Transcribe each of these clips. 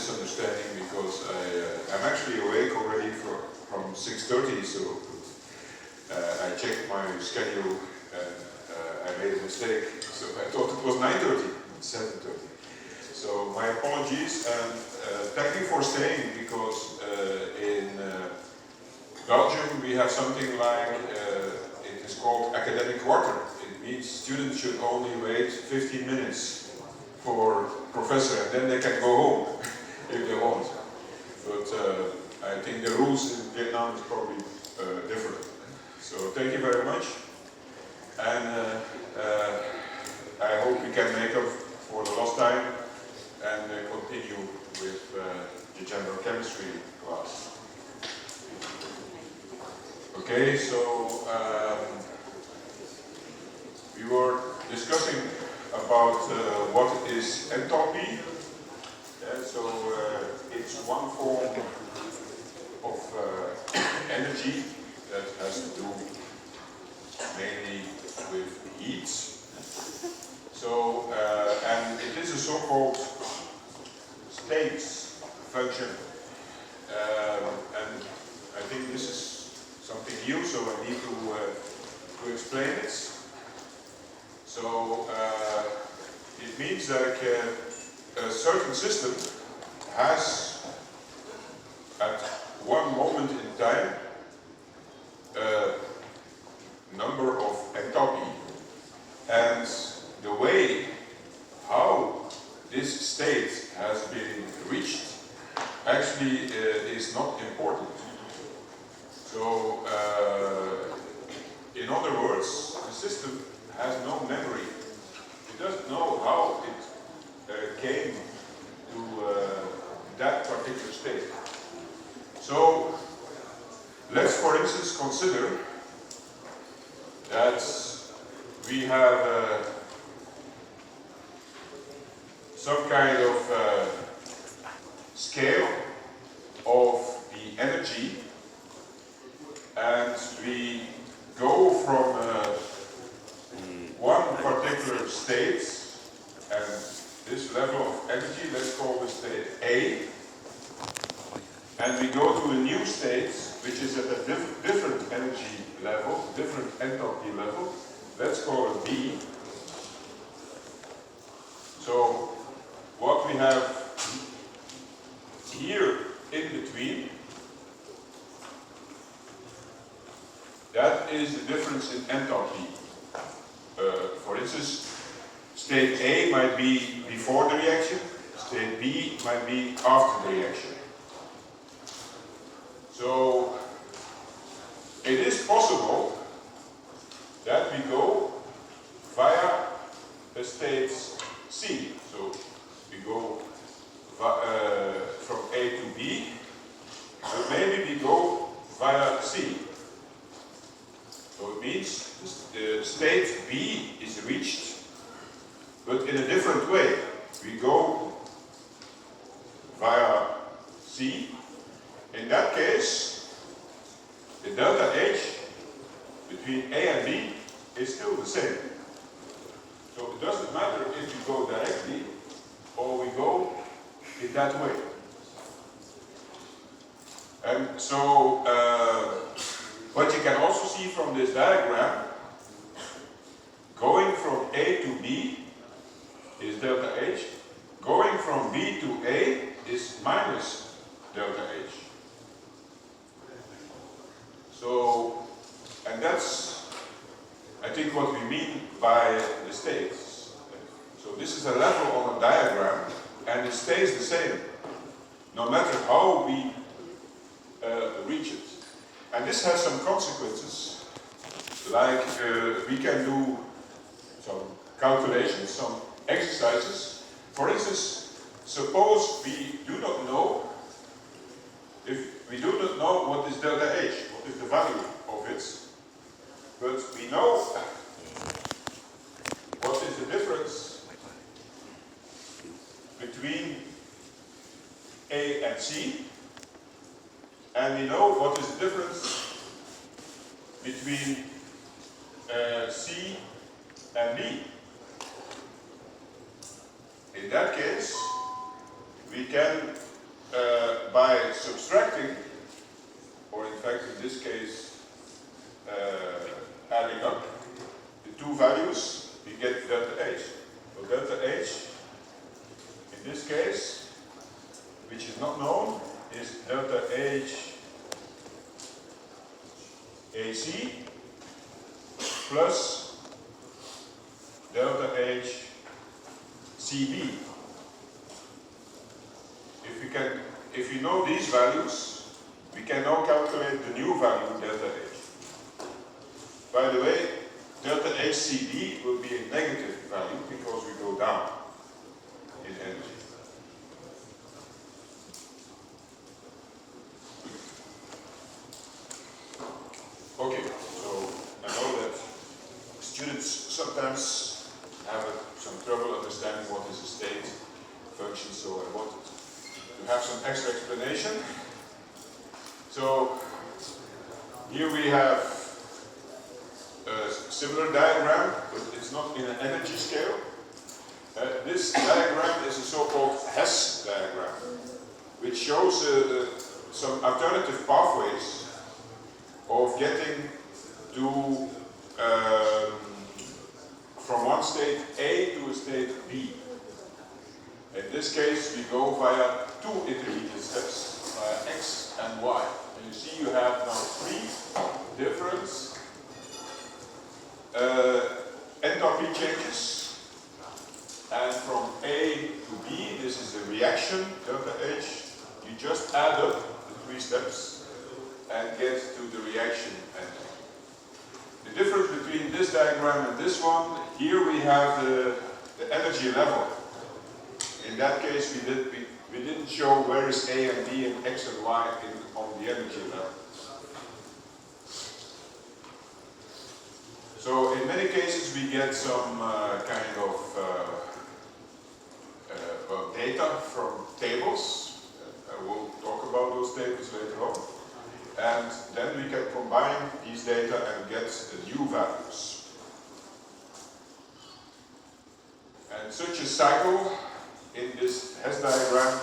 misunderstanding because I'm actually awake already from 6:30, so I checked my schedule and I made a mistake. So I thought it was 9:30, not 7:30. So my apologies, and thank you for staying, because in Belgium we have something like, it is called academic quarter. It means students should only wait 15 minutes for professor, and then they can go home if they want. But I think the rules in Vietnam is probably different. So thank you very much, and I hope we can make up for the lost time and continue with the general chemistry class. Okay, so we were discussing about what is enthalpy. So it's one form of energy that has to do mainly with heat. So, and it is a so-called states function. And I think this is something new, so I need to explain it. So it means that a certain system has, at one moment in time, a number of enthalpy, and the way how this state has been reached actually is not important. So, in other words, the system has no memory. It doesn't know how it came to that particular state. So, let's for instance consider that we have some kind of scale of the energy, and we go from one particular state, and this level of energy, let's call the state A, and we go to a new state which is at a different energy level, different enthalpy level, let's call it B. So what we have here in between, that is the difference in enthalpy. For instance, state A might be before the reaction, state B might be after the reaction. So it is possible that we go via a state C. So we go from A to B, but maybe we go via C. So it means the state B is reached, but in a different way. We go via C. In that case, the delta H between A and B is still the same. So it doesn't matter if we go directly or we go in that way. And so what you can also see from this diagram, going from A to B is delta H, going from B to A is minus delta H. So, and that's, I think, what we mean by the states. So this is a level on a diagram, and it stays the same, no matter how we reach it. And this has some consequences, like we can do some calculations, some exercises. For instance, suppose we do not know, if we do not know what is delta H, what is the value of it, but we know what is the difference between A and C, and we know what is the difference between C and B. In that case, we can by subtracting, or in fact in this case adding up the two values, we get delta H. So delta H in this case, which is not known, is delta H AC plus delta H CB. If we know these values, we can now calculate the new value delta H. By the way, delta HCB will be a negative value because we go down in energy. Okay, so I know that students sometimes have some trouble understanding what is a state function, so I wanted to have some extra explanation. So here we have a similar diagram, but it's not in an energy scale. This diagram is a so-called Hess diagram, which shows some alternative pathways of getting to from one state A to a state B. In this case, we go via two intermediate steps, via X and Y. And you see you have now three different enthalpy changes. And from A to B, this is the reaction, delta H. You just add up the three steps and get to the reaction enthalpy. The difference between this diagram and this one, here we have the energy level. In that case, we didn't show where is A and B and X and Y on the energy level. So in many cases, we get some kind of data from tables. I will talk about those tables later on. And then we can combine these data and get the new values. And such a cycle in this Hess diagram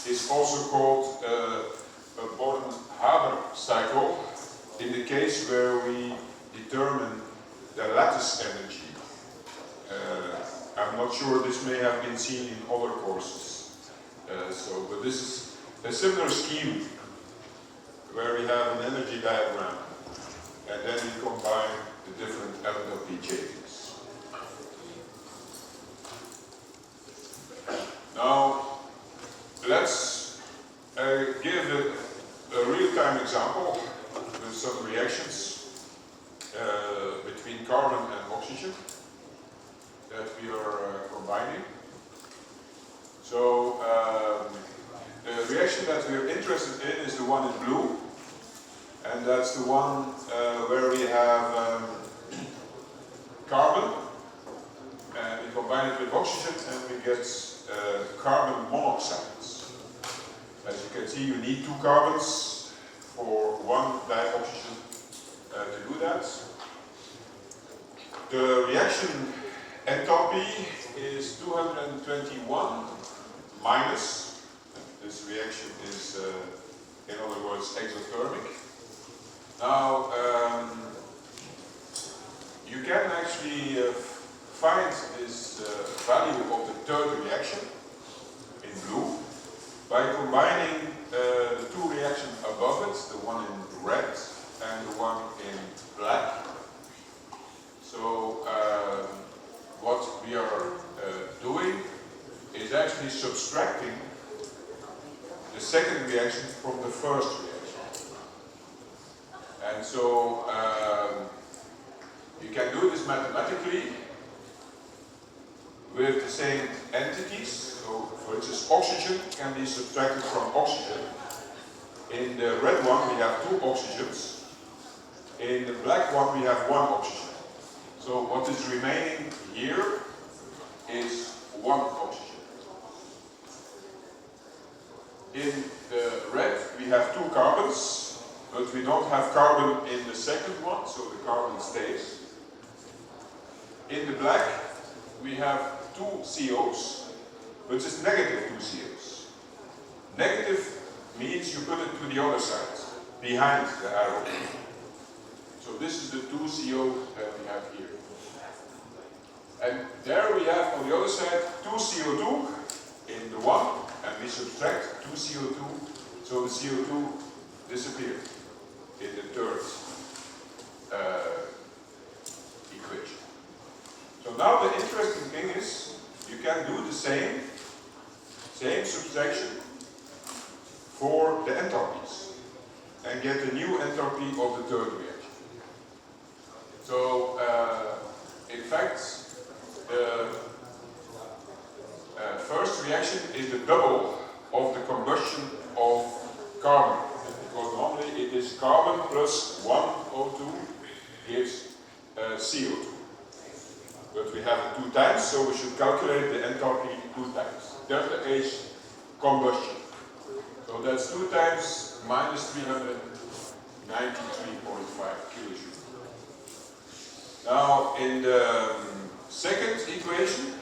is also called a Born-Haber cycle in the case where we determine the lattice energy. I'm not sure this may have been seen in other courses. But this is a similar scheme where we have an energy diagram and then we combine the different enthalpy changes. Now, let's give a real-time example with some reactions between carbon and oxygen that we are combining. So, the reaction that we are interested in is the one in blue, and that's the one where we have carbon, and we combine it with oxygen and we get carbon monoxides. As you can see, you need two carbons for one dioxygen to do that. The reaction enthalpy is 221 minus. This reaction is, in other words, exothermic. Now, you can actually find this value of the third reaction in blue by combining the two reactions above it, the one in red and the one in black. So, what we are doing is actually subtracting the second reaction from the first reaction. And so you can do this mathematically with the same entities. So for instance, oxygen can be subtracted from oxygen. In the red one we have two oxygens. In the black one we have one oxygen. So what is remaining here is one oxygen. In the red we have two carbons, but we don't have carbon in the second one, so the carbon stays. In the black we have two COs, which is negative two COs. Negative means you put it to the other side, behind the arrow. So this is the 2CO that we have here. And there we have on the other side 2 CO2 in the one, and we subtract 2 CO2, so the CO2 disappeared in the third equation. So now the interesting thing is you can do the same subtraction for the enthalpies and get a new enthalpy of the third reaction. So in fact, the first reaction is the double of the combustion of carbon, because normally it is carbon plus 1 O2 gives CO2. But we have it 2 times, so we should calculate the enthalpy 2 times. Delta H combustion. So that's 2 times minus 393.5 kilojoules. Now in the second equation,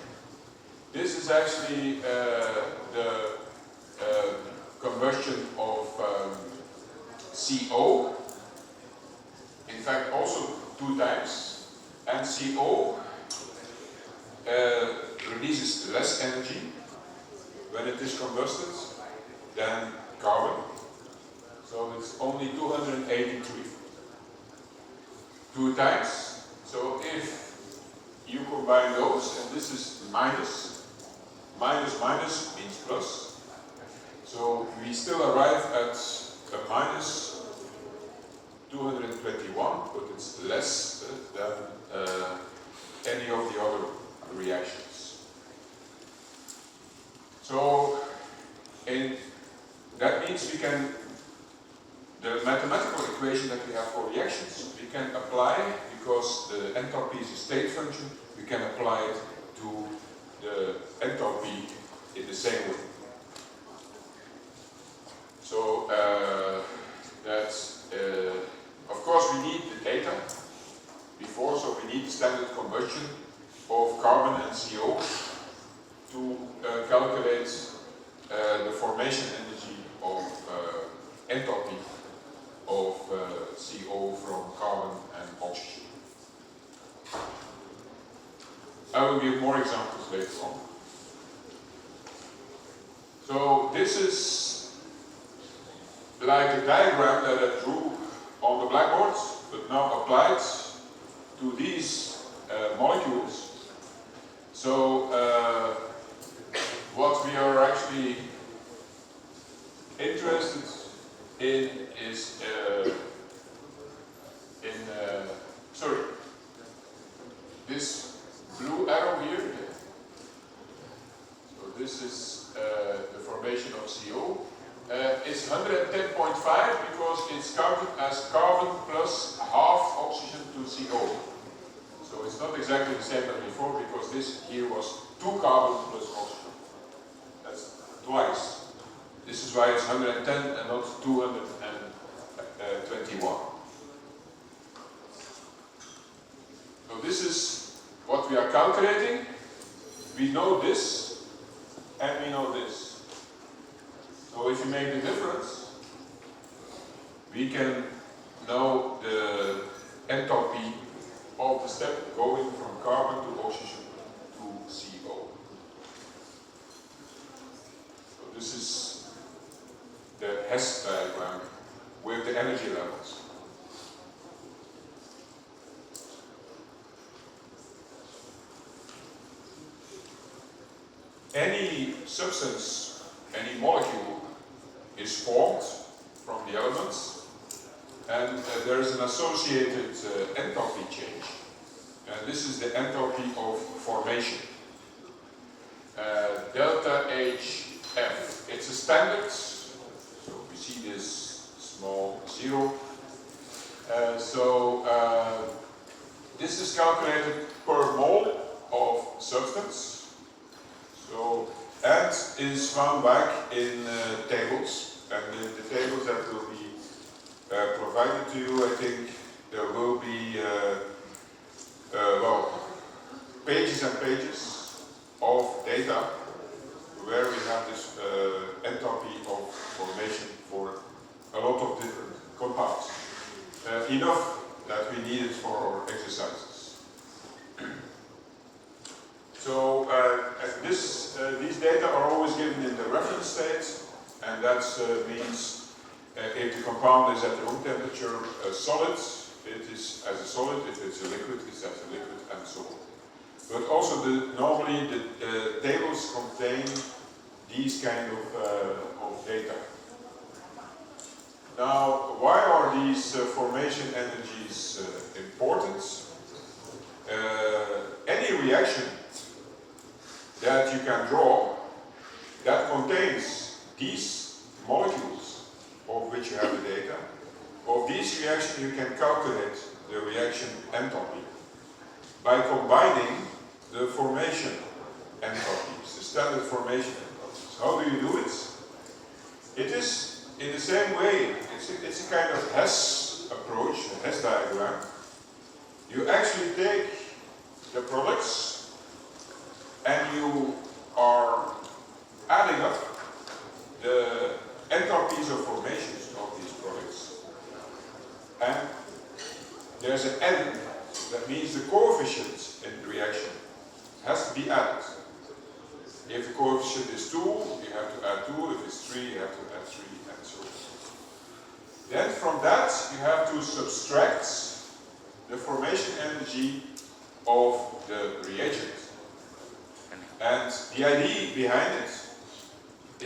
this is actually the combustion of CO. In fact, also 2 times. And CO releases less energy when it is combusted than carbon. So it's only 283. 2 times. So if you combine those, and this is minus, minus means plus. So we still arrive at a minus 221, but it's less than any of the other reactions. So that means we can, the mathematical equation that we have for reactions, we can apply, because the enthalpy is a state function, we can apply it to the enthalpy in the same way. So of course we need the data before, so we need the standard combustion of carbon and CO to calculate the formation energy of enthalpy of CO from carbon and oxygen. I will give more examples later on. So this is like a diagram that I drew on the blackboard, but now applied to these molecules. So what we are actually interested in is this blue arrow here. So this is the formation of CO. It's 110.5 because it's counted as carbon plus half oxygen to CO. So it's not exactly the same as before, because this here was 2 carbon plus oxygen. That's twice. This is why it's 110 and not 221. So this is what we are calculating. We know this and we know this. So if you make the difference, we can know the enthalpy of the step going from carbon to oxygen to CO. So this is the Hess diagram with the energy levels. Any substance, any molecule is formed from the elements, and there is an associated enthalpy change. And this is the enthalpy of formation. Delta HF. It's a standard, so we see this small 0. This is calculated per mole of substance. So, and is found back in tables, and in the tables that will be provided to you, I think there will be pages and pages of data where we have this enthalpy of formation for a lot of different compounds. Enough that we need it for our exercises. So these data are always given in the reference state, and that means if the compound is at room temperature solid, it is as a solid. If it's a liquid, it's as a liquid, and so on. But also normally the tables contain these kind of data. Now, why are these formation energies important? Any reaction that you can draw that contains these molecules of which you have the data, of these reactions you can calculate the reaction enthalpy by combining the formation enthalpies, the standard formation enthalpies. How do you do it? It is in the same way. It's a kind of Hess approach, a Hess diagram. You actually take the products and you are adding up the enthalpies of formations of these products. And there's an N, that means the coefficient in the reaction has to be added. If the coefficient is 2, you have to add 2. If it's 3, you have to add 3, and so on. Then from that, you have to subtract the formation energy of the reagent. And the idea behind it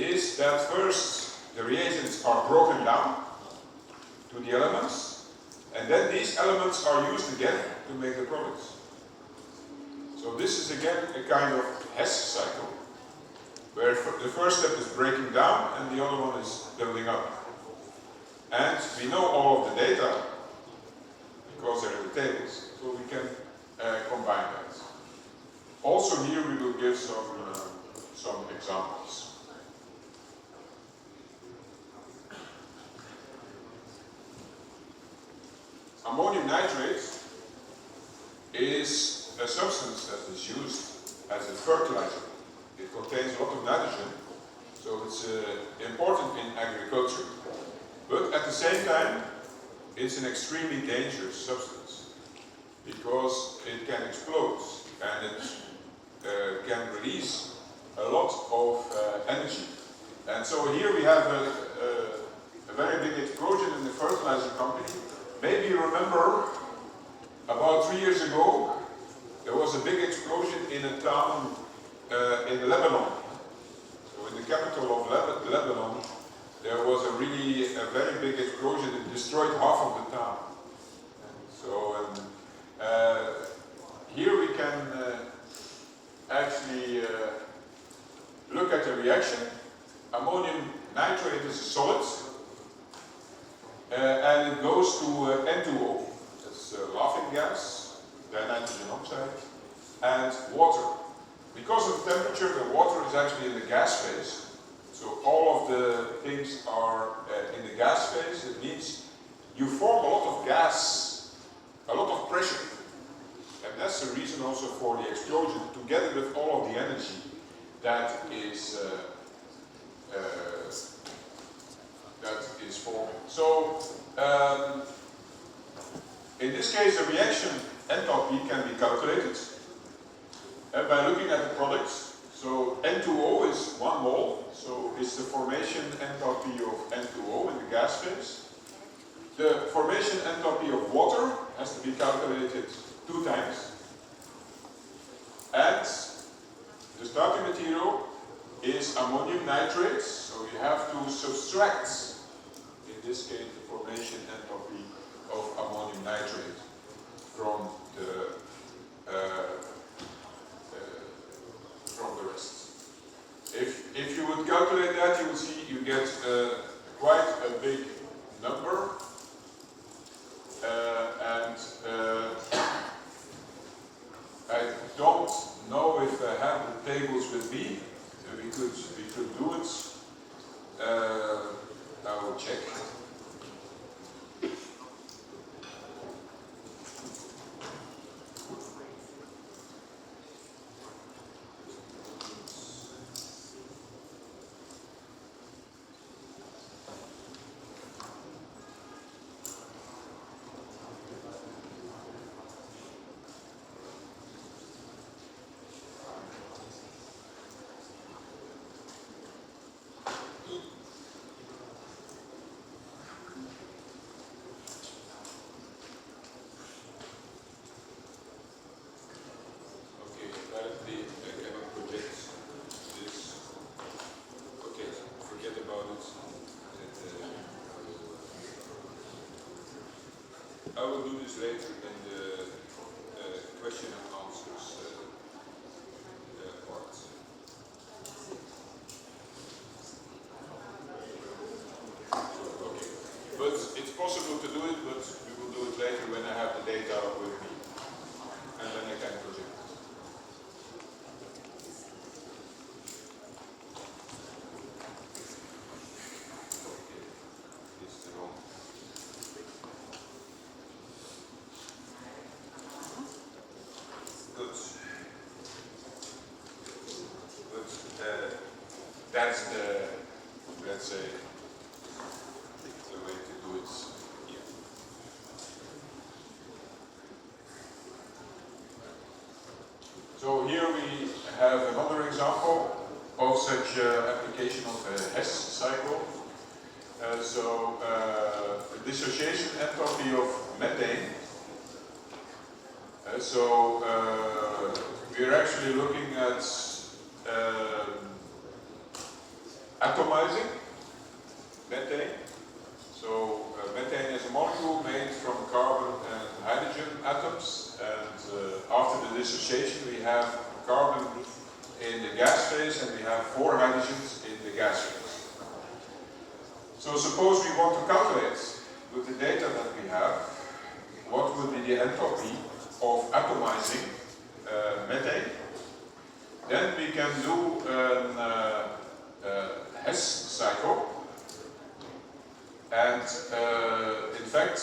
is that first the reagents are broken down to the elements, and then these elements are used again to make the products. So this is again a kind of Hess cycle, where the first step is breaking down and the other one is building up. And we know all of the data because they're in the tables, so we can combine that. Also here we will give some examples. Ammonium nitrate is a substance that is used as a fertilizer. It contains a lot of nitrogen, so it's important in agriculture. But at the same time, it's an extremely dangerous substance because it can explode and it can release a lot of energy. And so here we have a very big explosion in the fertilizer company. Maybe you remember about 3 years ago, there was a big explosion in a town in Lebanon. So in the capital of Lebanon, there was a very big explosion. It destroyed half of the town. So here we can actually look at the reaction. Ammonium nitrate is a solid, and it goes to N2O. That's laughing gas, dinitrogen oxide, and water. Because of temperature, the water is actually in the gas phase. So all of the things are in the gas phase. It means you form a lot of gas, a lot of pressure. And that's the reason also for the explosion, together with all of the energy that is forming. So in this case, the reaction enthalpy can be calculated by looking at the products. So N2O is 1 mole, so it's the formation enthalpy of N2O in the gas phase. The formation enthalpy of water has to be calculated 2 times. And the starting material is ammonium nitrate, so you have to subtract, in this case, the formation enthalpy of ammonium nitrate from the rest. If you would calculate that, you will see you get quite a big number, and I don't know if I have the tables with me. We could do it. I will check. I will do this later in the question and answers part. Okay. But it's possible to do it, but we will do it later when I have the data with me. And then I can project it. Okay. It's the wrong. Good. But that's the, let's say, the way to do it here. So here we have another example of such application of a Hess cycle. The dissociation entropy of methane. We're actually looking at atomizing methane. Methane is a molecule made from carbon and hydrogen atoms, and after the dissociation we have carbon in the gas phase and we have 4 hydrogens in the gas phase. So suppose we want to calculate with the data that we have what would be the entropy of atomizing methane. Then we can do a Hess cycle, and in fact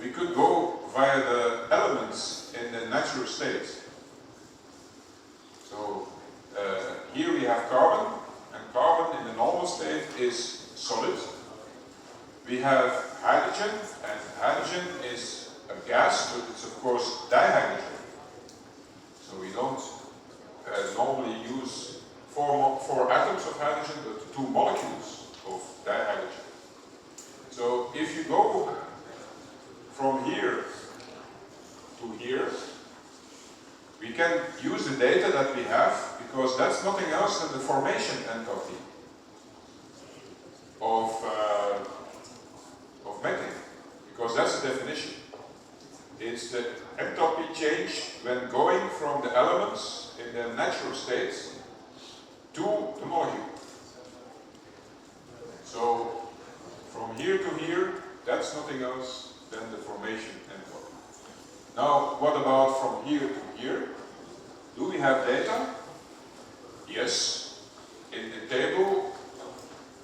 we could go via the elements in the natural state. So here we have carbon, and carbon in the normal state is solid. We have hydrogen, and hydrogen is a gas, but it's of course dihydrogen. So we don't normally use four atoms of hydrogen, but 2 molecules of dihydrogen. So if you go from here to here, we can use the data that we have, because that's nothing else than the formation entropy of methane, because that's the definition. It's the entropy change when going from the elements in their natural states to the molecule. So from here to here, that's nothing else than the formation entropy. Now, what about from here to here? Do we have data? Yes. In the table,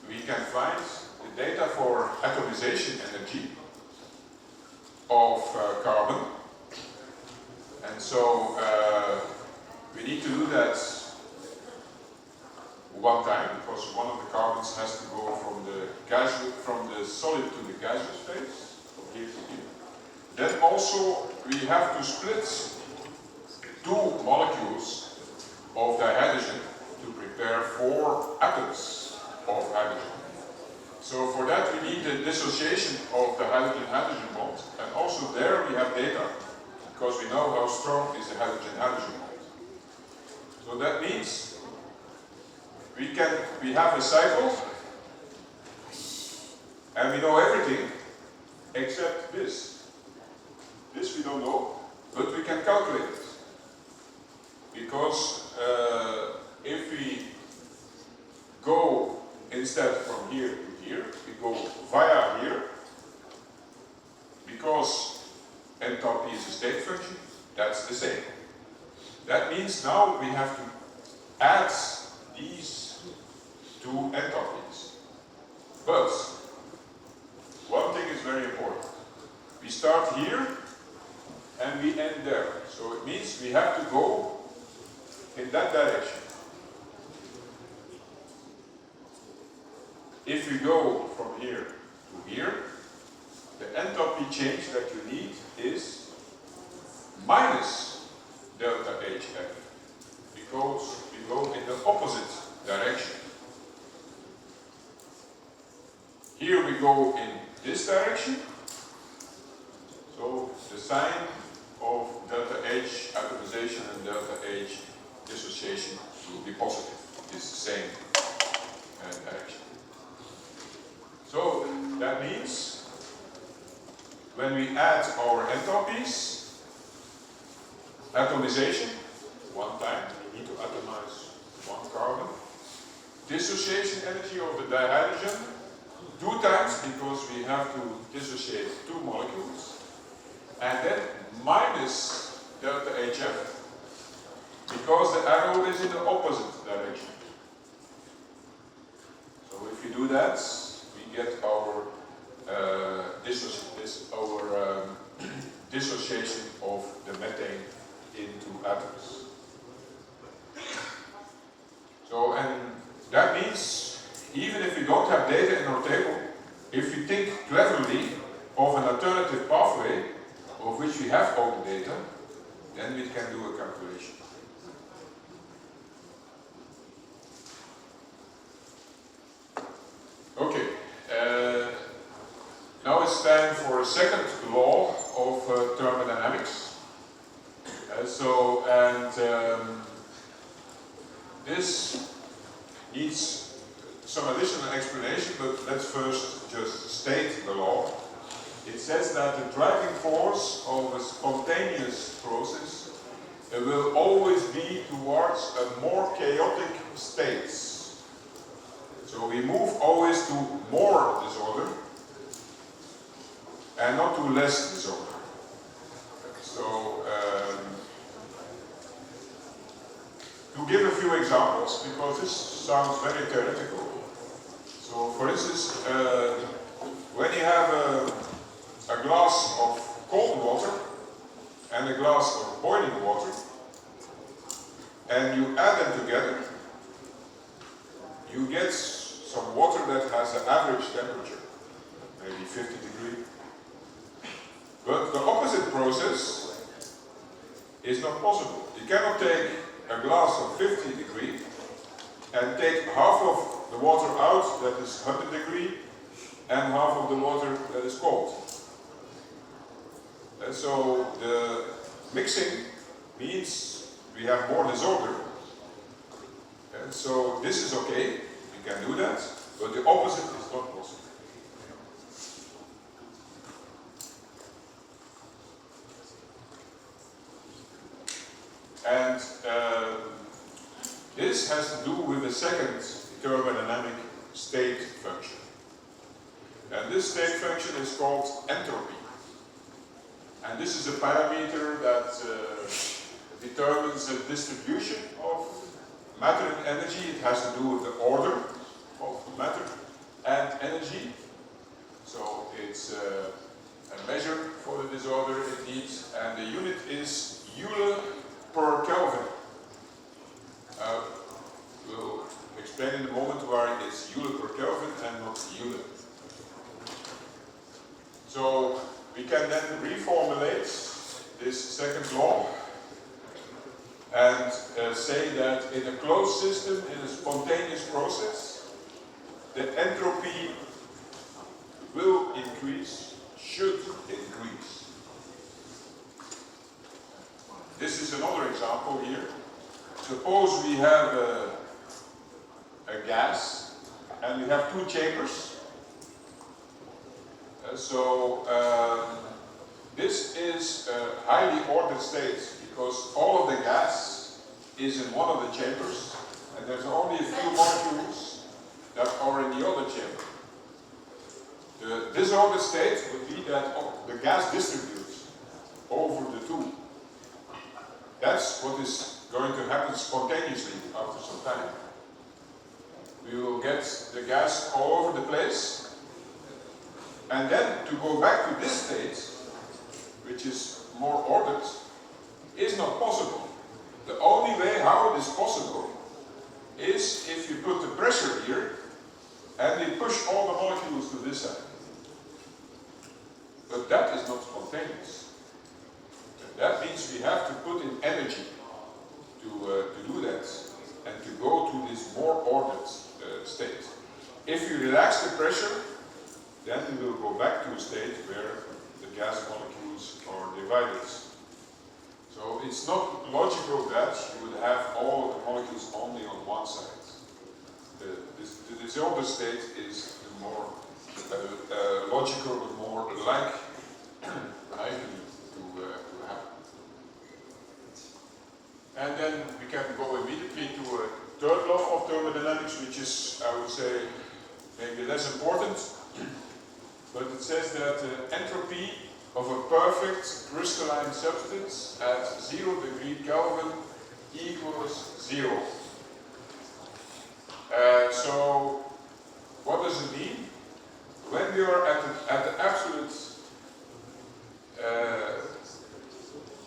we can find the data for atomization energy of carbon. And so we need to do that one time, because one of the carbons has to go from the solid to the gaseous phase, from here to here. Then also we have to split 2 molecules of dihydrogen to prepare 4 atoms of hydrogen. So for that we need the dissociation of the hydrogen-hydrogen bond, and also there we have data, because we know how strong is the hydrogen-hydrogen bond. So that means we have a cycle, and we know everything except this. This we don't know, but we can calculate it. Because if we go instead from here to here, we go via here, because entropy is a state function, that's the same. That means now we have to add these 2 entropies. But one thing is very important. We start here and we end there. So it means we have to go in that direction. If we go from here to here, the entropy change that you need is minus delta HF, because we go in the opposite direction. Here we go in this direction, so the sign of delta H atomization and delta H dissociation will be positive. It's the same direction. So that means when we add our entropies, atomization, one time, we need to atomize one carbon. Dissociation energy of the dihydrogen, two times because we have to dissociate two molecules. And then minus delta HF, because the arrow is in the opposite direction. So if you do that, we get our dissociation of the methane into atoms. So, and that means, even if we don't have data in our table, if we think cleverly of an alternative pathway, of which we have all the data, then we can do a calculation. Okay, now it's time for a second law of thermodynamics. This needs some additional explanation, but let's first just state the law. It says that the driving force of a spontaneous process will always be towards a more chaotic state. So we move always to more disorder and not to less disorder. So to give a few examples, because this sounds very theoretical. So for instance, when you have a glass of cold water and a glass of boiling water, and you add them together, you get some water that has an average temperature, maybe 50 degrees. But the opposite process is not possible. You cannot take a glass of 50 degrees and take half of the water out that is 100 degrees and half of the water that is cold. And so the mixing means we have more disorder. And so this is okay, we can do that, but the opposite is not possible. And this has to do with the second thermodynamic state function. And this state function is called entropy. And this is a parameter that determines the distribution of matter and energy. It has to do with the order of matter and energy. So it's a measure for the disorder indeed, and the unit is Joule per Kelvin. We'll explain in a moment why it's Joule per Kelvin and not Joule. So we can then reformulate this second law and say that in a closed system, in a spontaneous process, the entropy will increase, should increase. This is another example here. Suppose we have a gas and we have two chambers. This is a highly ordered state because all of the gas is in one of the chambers and there's only a few molecules that are in the other chamber. The disordered state would be that the gas distributes over the two. That's what is going to happen spontaneously after some time. We will get the gas all over the place. And then to go back to this state, which is more ordered, is not possible. The only way how it is possible is if you put the pressure here and we push all the molecules to this side. But that is not spontaneous. That means we have to put in energy to do that and to go to this more ordered state. If you relax the pressure, then we will go back to a state where the gas molecules are divided. So it's not logical that you would have all of the molecules only on one side. The disordered state is the more logical, the more like less important, but it says that entropy of a perfect crystalline substance at 0 degree Kelvin equals 0. So, what does it mean? When we are at the absolute,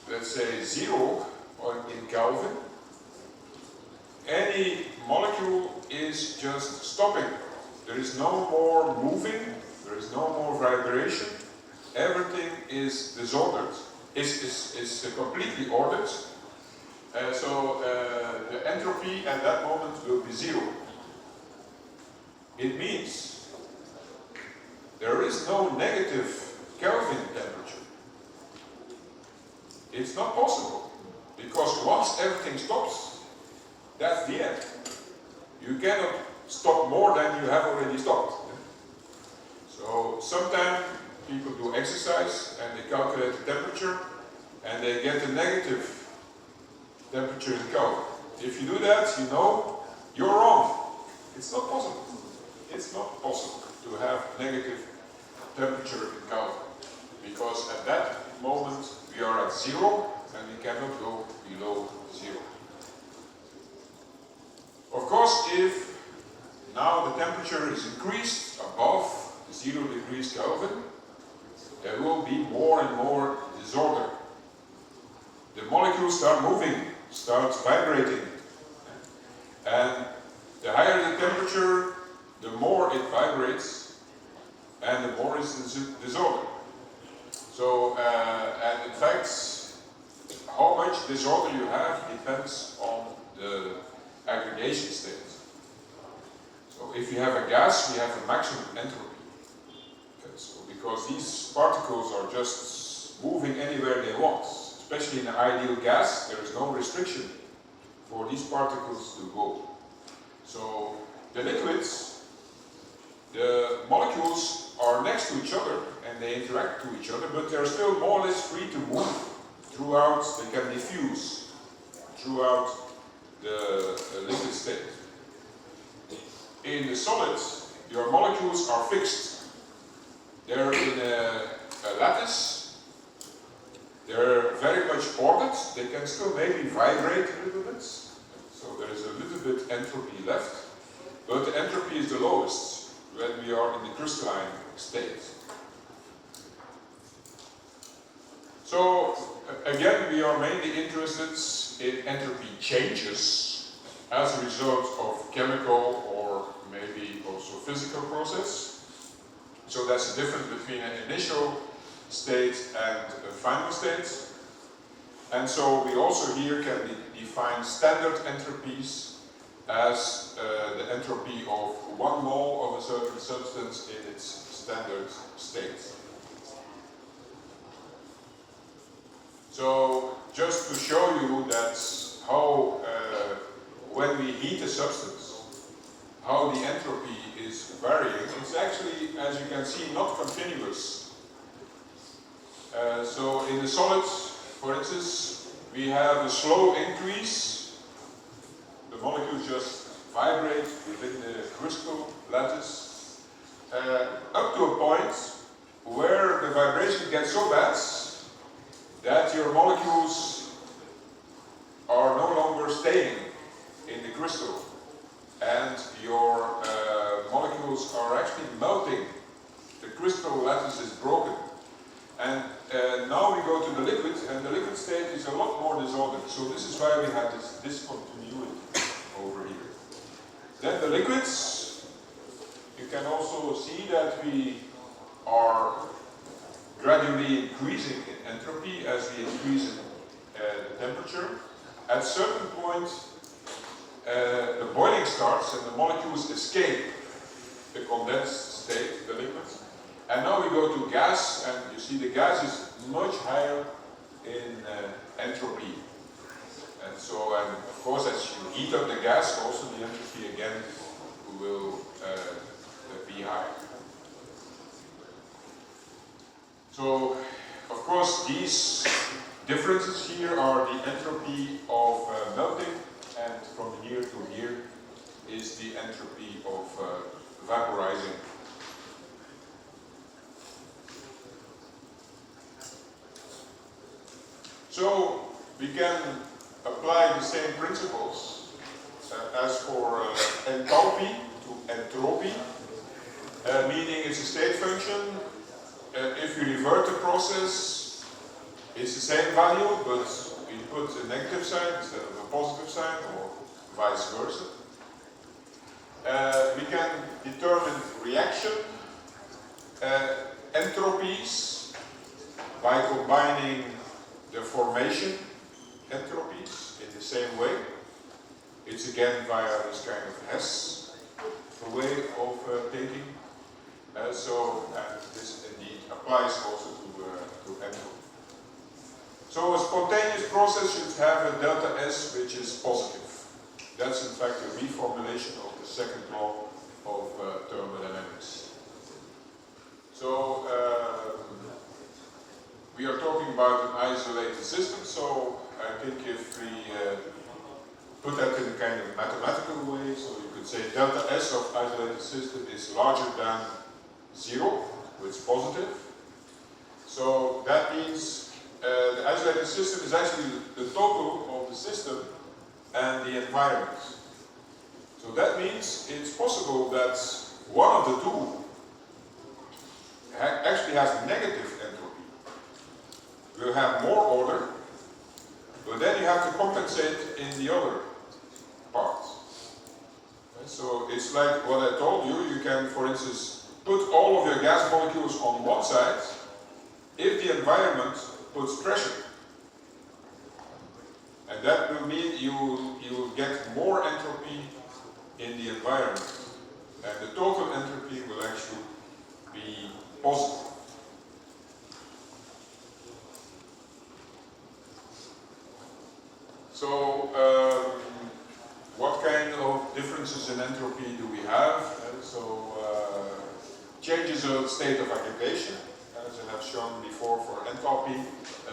let's say 0 in Kelvin, any molecule is just stopping. There is no more moving, there is no more vibration. Everything is disordered, is completely ordered. So the entropy at that moment will be 0. It means there is no negative Kelvin temperature. It's not possible, because once everything stops, that's the end. You cannot stop more than you have already stopped. So sometimes people do exercise and they calculate the temperature and they get a negative temperature in Kelvin. If you do that, you know you're wrong. It's not possible. It's not possible to have negative temperature in Kelvin, because at that moment we are at 0 and we cannot go below 0. Of course, if now the temperature is increased above 0 degrees Kelvin, there will be more and more disorder. The molecules start moving, start vibrating. And the higher the temperature, the more it vibrates, and the more is the disorder. So, and in fact, how much disorder you have depends on the aggregation state. So if you have a gas, we have a maximum entropy. So because these particles are just moving anywhere they want, especially in an ideal gas, there is no restriction for these particles to go. So the liquids, the molecules are next to each other and they interact to each other, but they're still more or less free to move throughout. They can diffuse throughout the liquid state. In the solids, your molecules are fixed. They're in a lattice. They're very much ordered. They can still maybe vibrate a little bit. So there is a little bit entropy left. But the entropy is the lowest when we are in the crystalline state. So again, we are mainly interested in entropy changes as a result of chemical or maybe also physical process. So that's the difference between an initial state and a final state. And so we also here can define standard entropies as the entropy of 1 mole of a certain substance in its standard state. So just to show you that how when we heat a substance, how the entropy is varying, it's actually, as you can see, not continuous. So in the solids, for instance, we have a slow increase. The molecules just vibrate within the crystal lattice up to a point where the vibration gets so bad that your molecules are no longer staying in the crystal, and your molecules are actually melting. The crystal lattice is broken. And now we go to the liquid, and the liquid state is a lot more disordered. So this is why we have this discontinuity over here. Then the liquids, you can also see that we are gradually increasing in entropy as we increase in the temperature. At a certain point, the boiling starts and the molecules escape the condensed state, the liquid. And now we go to gas, and you see the gas is much higher in entropy. And so, and of course, as you heat up the gas, also the entropy again will be higher. So, of course, these differences here are the entropy of melting, and from here to here is the entropy of vaporizing. So we can apply the same principles as for enthalpy to entropy, meaning it's a state function. If you revert the process, it's the same value, but we put a negative sign instead of a positive sign, or vice versa. We can determine reaction entropies by combining the formation entropies in the same way. It's again via this kind of Hess way of thinking. This indeed applies also to entropy. So a spontaneous process should have a delta S which is positive. That's in fact a reformulation of the second law of thermodynamics. So we are talking about an isolated system, so I think if we put that in a kind of mathematical way, so you could say delta S of isolated system is larger than 0, so it's positive. So that means the isolated system is actually the total of the system and the environment. So that means it's possible that one of the two actually has negative entropy. We'll have more order, but then you have to compensate in the other part. So it's like what I told you, you can, for instance, put all of your gas molecules on one side if the environment puts pressure. And that will mean you will get more entropy in the environment. And the total entropy will actually be positive. So, what kind of differences in entropy do we have? Changes of state of aggregation, as I have shown before for enthalpy.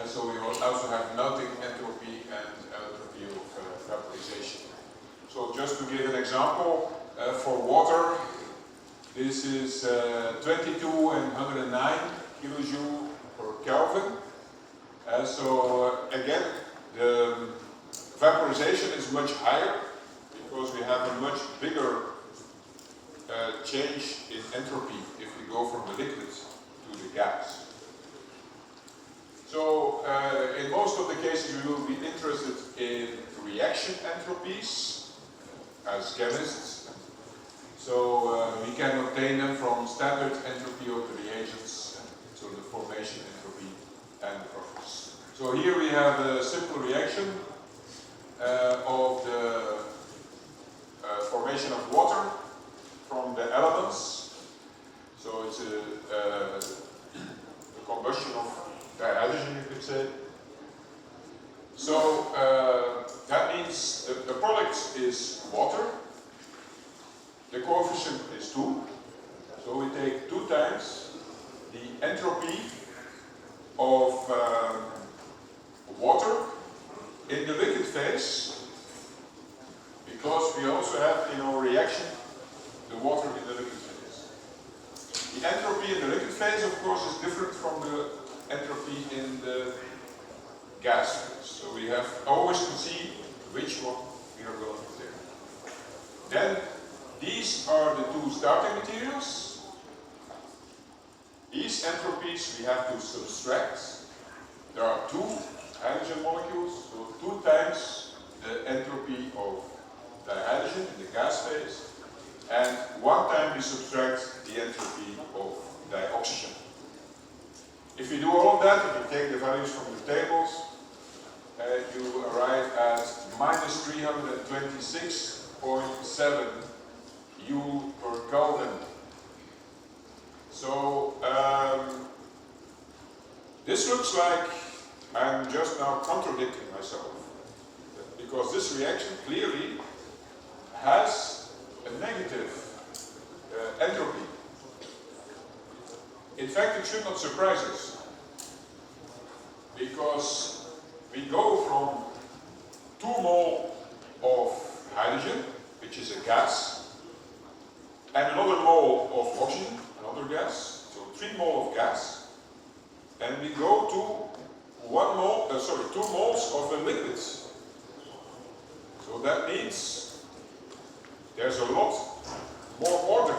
So we also have melting entropy and entropy of vaporization. So just to give an example, for water, this is 22 and 109 kilojoule per Kelvin. Again, the vaporization is much higher because we have a much bigger change in entropy if we go from the liquid to the gas. So in most of the cases we will be interested in reaction entropies as chemists. So we can obtain them from standard entropy of the reagents, so the formation entropy and the products. So here we have a simple reaction of the formation of water from the elements. So it's the combustion of dihydrogen, you could say. So that means the product is water. The coefficient is 2. So we take 2 times the entropy of water in the liquid phase, because we also have in our reaction the water in the liquid phase. The entropy in the liquid phase, of course, is different from the entropy in the gas phase. So we have always to see which one we are going to take. Then these are the 2 starting materials. These entropies we have to subtract. There are 2 hydrogen molecules, so 2 times the entropy of dihydrogen in the gas phase, and 1 time we subtract the entropy of dioxygen. If you do all of that, if you take the values from the tables, you arrive at minus 326.7 joule per Kelvin. So this looks like I'm just now contradicting myself, because this reaction clearly has a negative entropy. In fact, it should not surprise us, because we go from 2 mole of hydrogen, which is a gas, and another mole of oxygen, another gas, so 3 mole of gas, and we go to 2 moles of a liquid. So that means there's a lot more order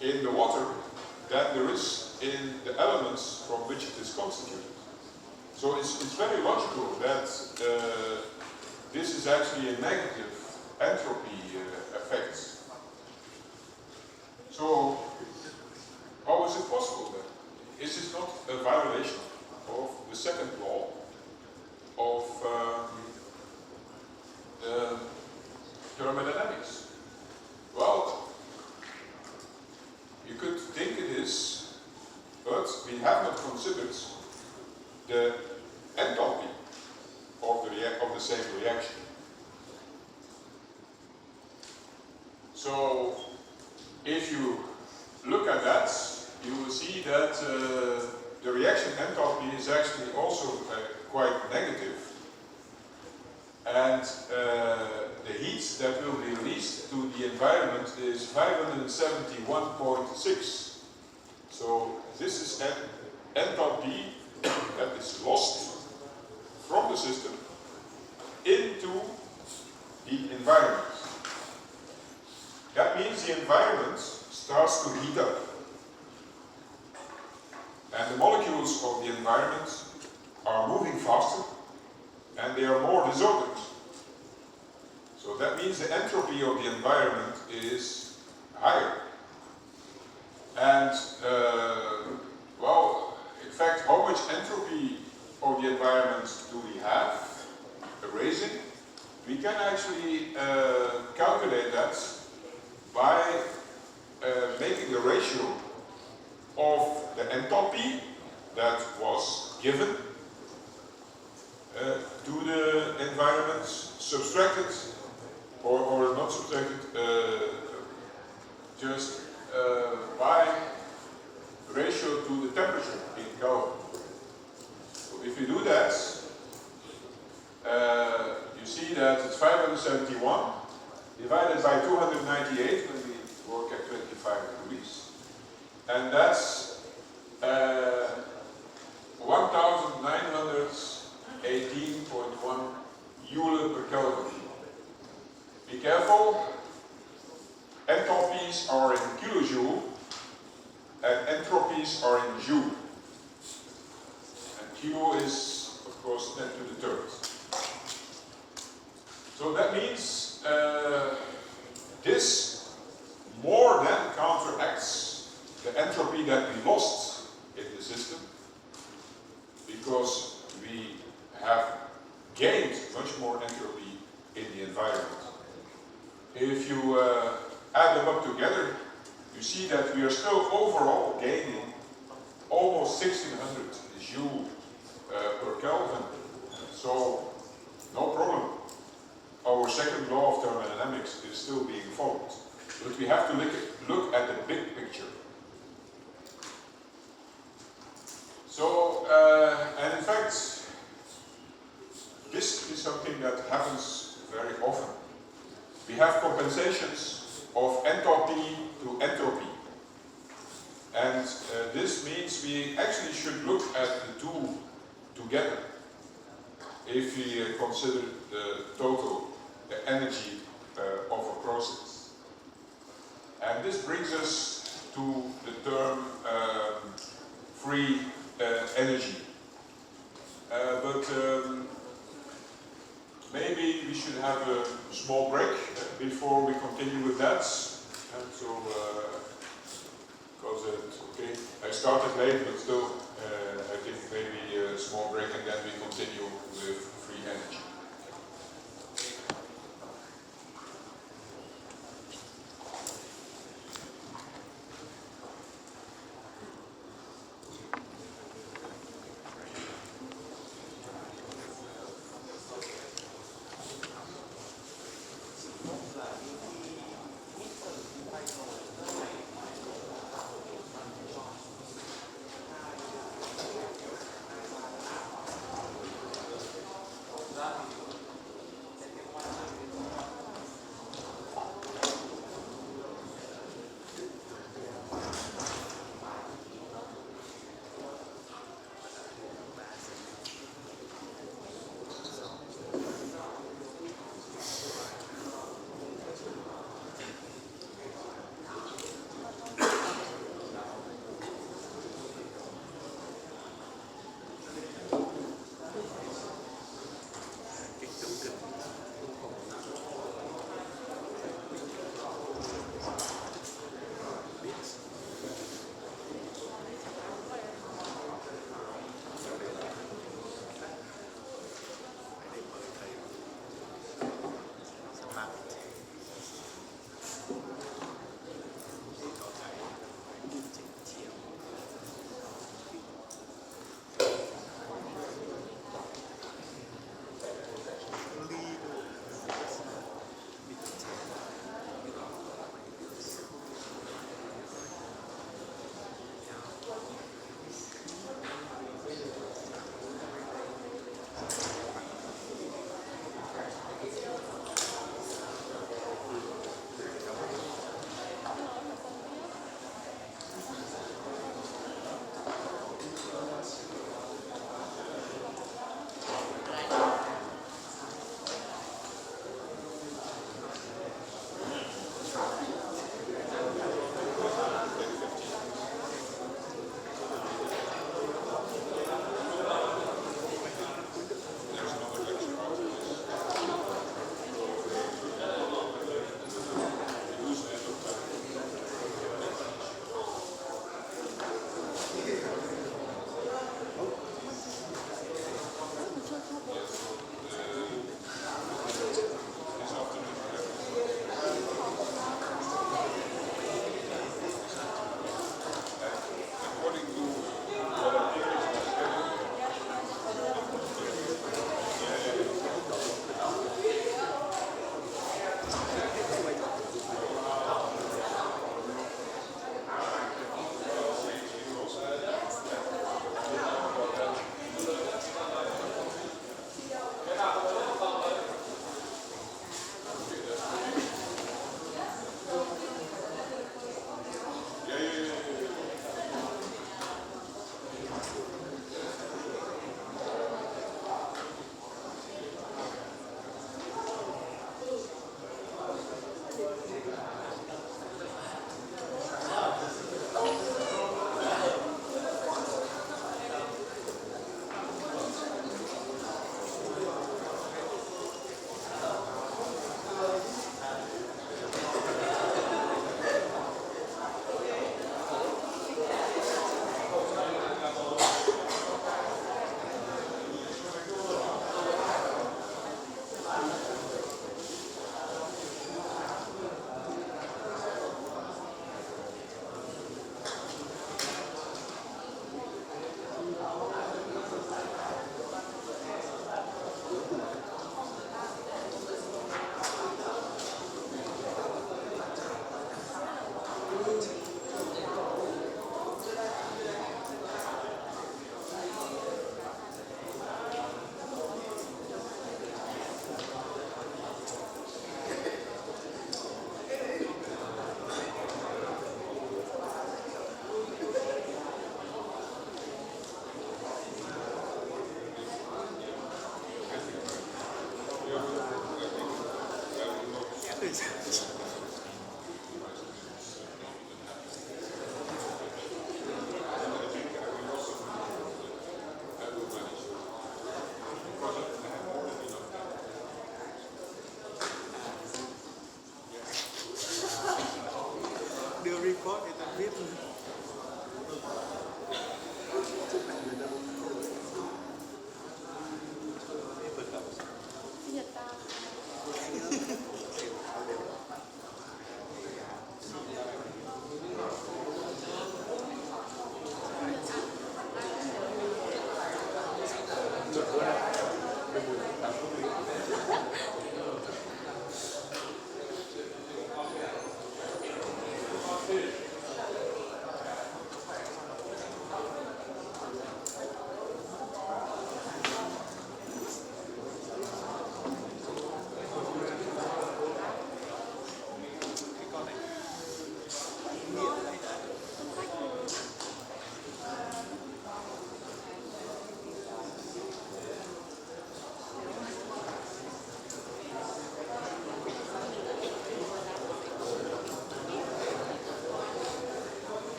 in the water than there is in the elements from which it is constituted. So it's very logical that this is actually a negative entropy effect. So how is it possible then? Is this not a violation of the second law of the thermodynamics? Well, you could think it is, but we have not considered the enthalpy of the same reaction. So, if you look at that, you will see that the reaction enthalpy is actually also quite negative. And the heat that will be released to the environment is 571.6. So this is an enthalpy that is lost from the system into the environment. That means the environment starts to heat up. And the molecules of the environment are moving faster and they are more disordered. So that means the entropy of the environment is higher. And, well, in fact, how much entropy of the environment do we have raising? We can actually calculate that by making the ratio of the enthalpy that was given to the environment, subtracted, or not subtracted, just by ratio to the temperature in Kelvin. So if you do that, you see that it's 571 divided by 298 when we work at 25 degrees. And that's 1918.1 Joule per Kelvin. Be careful, enthalpies are in kilojoule and entropies are in joule. And Q is, of course, 10 to the third. So that means this more than counteracts the entropy that we lost in the system, because we have gained much more entropy in the environment. If you add them up together, you see that we are still overall gaining almost 1600 joule per Kelvin. So, no problem. Our second law of thermodynamics is still being followed. But we have to look at the big picture. So, and in fact, this is something that happens very often. We have compensations of enthalpy to entropy. And this means we actually should look at the two together if we consider the total energy of a process. And this brings us to the term free energy. But maybe we should have a small break before we continue with that. And so, because okay, I started late, but still, I think maybe a small break and then we continue with free energy.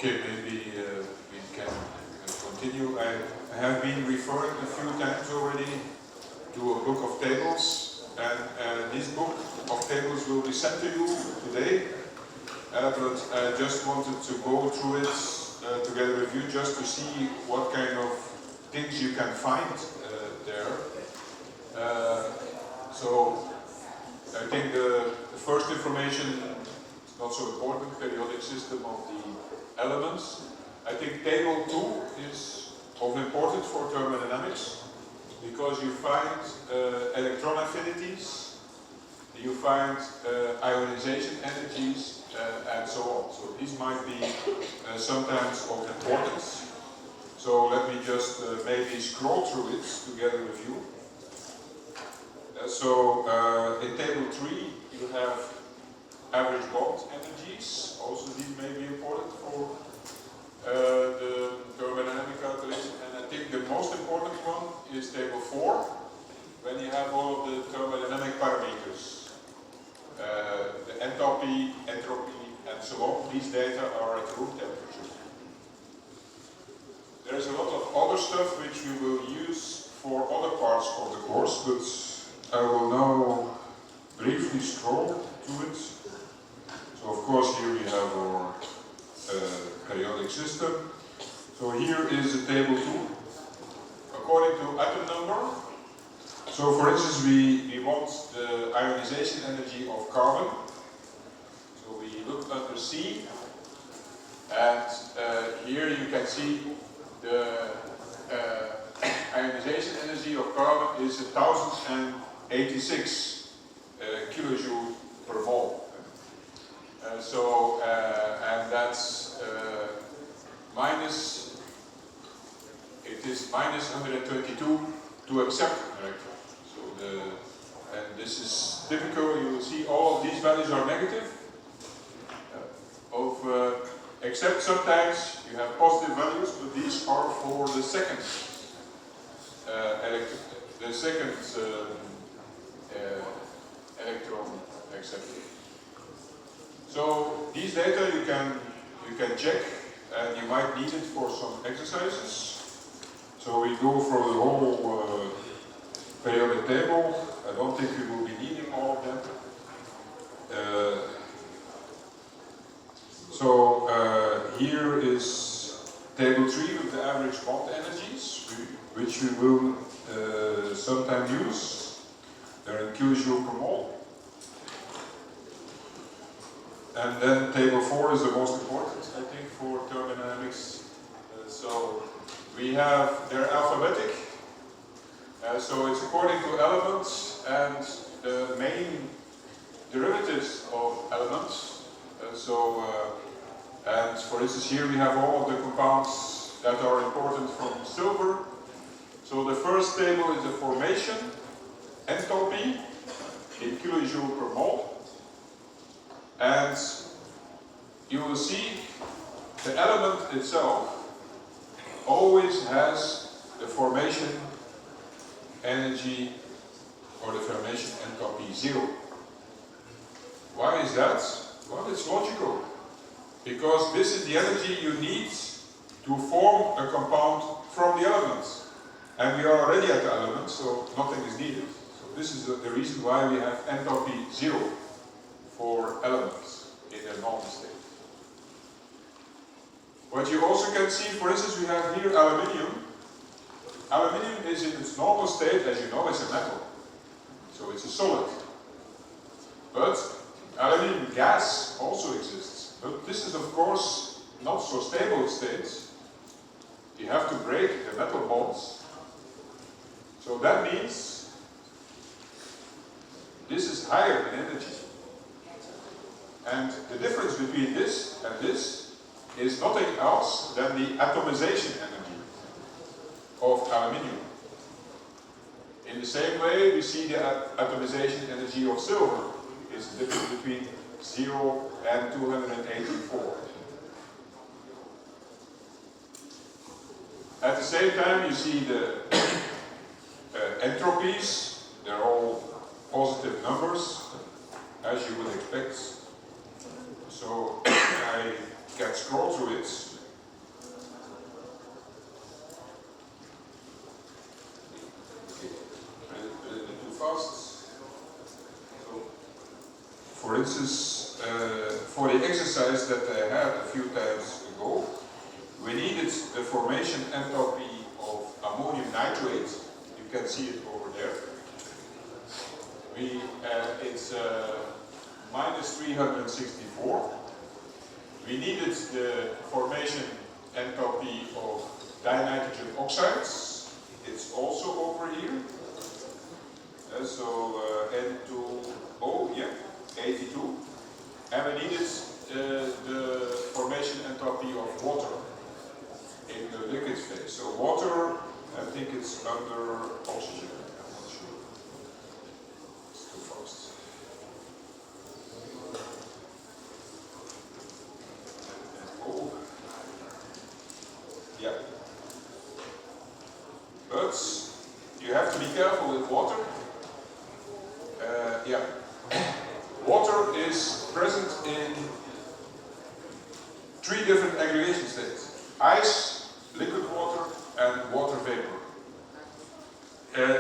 Okay, maybe we can continue. I have been referring a few times already to a book of tables, and this book of tables will be sent to you today, but I just wanted to go through it together with you just to see what kind of things you can find there. So I think the first information is not so important, periodic system of the elements. I think table 2 is of importance for thermodynamics because you find electron affinities, you find ionization energies, and so on. So these might be sometimes of importance. So let me just maybe scroll through it together with you. In table 3 you have average bond energies. Also these may be important for the thermodynamic calculation. And I think the most important one is table 4, when you have all of the thermodynamic parameters. The enthalpy, entropy, and so on. These data are at room temperature. There is a lot of other stuff which we will use for other parts of the course, but I will now briefly scroll to it. So of course here we have our periodic system. So here is the table 2, according to atom number. So for instance we want the ionization energy of carbon. So we look under C, and here you can see the ionization energy of carbon is 1086 kilojoule per mole. And that's it is minus 122 to accept an electron. And this is typical. You will see all of these values are negative. Except sometimes you have positive values, but these are for the second electron accepted. So these data you can check, and you might need it for some exercises. So we go for the whole periodic table. I don't think we will be needing all of them. Here is table 3 with the average bond energies, which we will sometime use. They're in kilojoule per mole. And then table 4 is the most important, I think, for thermodynamics. They're alphabetic. So it's according to elements and the main derivatives of elements. And for instance, here we have all of the compounds that are important from silver. So the first table is the formation enthalpy in kilojoule per mole. And you will see the element itself always has the formation energy or the formation enthalpy 0. Why is that? Well, it's logical. Because this is the energy you need to form a compound from the elements. And we are already at the elements, so nothing is needed. So this is the reason why we have enthalpy 0 for elements in their normal state. What you also can see, for instance, we have here aluminium. Aluminium is in its normal state, as you know, it's a metal. So it's a solid. But aluminium gas also exists. But this is, of course, not so stable states, you have to break the metal bonds. So that means this is higher in energy. And the difference between this and this is nothing else than the atomization energy of aluminium. In the same way, we see the atomization energy of silver is the difference between 0 and 284. At the same time, you see the entropies. They're all positive numbers, as you would expect. So I can scroll through it. Okay, a little bit too fast. So, for instance, for the exercise that I had a few times ago, we needed the formation enthalpy of ammonium nitrate. You can see it over there. It's minus 364. We needed the formation enthalpy of dinitrogen oxides. It's also over here. So N2O, yeah, 82. And we needed the formation enthalpy of water in the liquid phase. So water, I think it's under oxygen. I'm not sure. It's too fast. Oh. Yeah. But you have to be careful with water. Yeah. Water is present in 3 different aggregation states: ice, liquid water, and water vapor.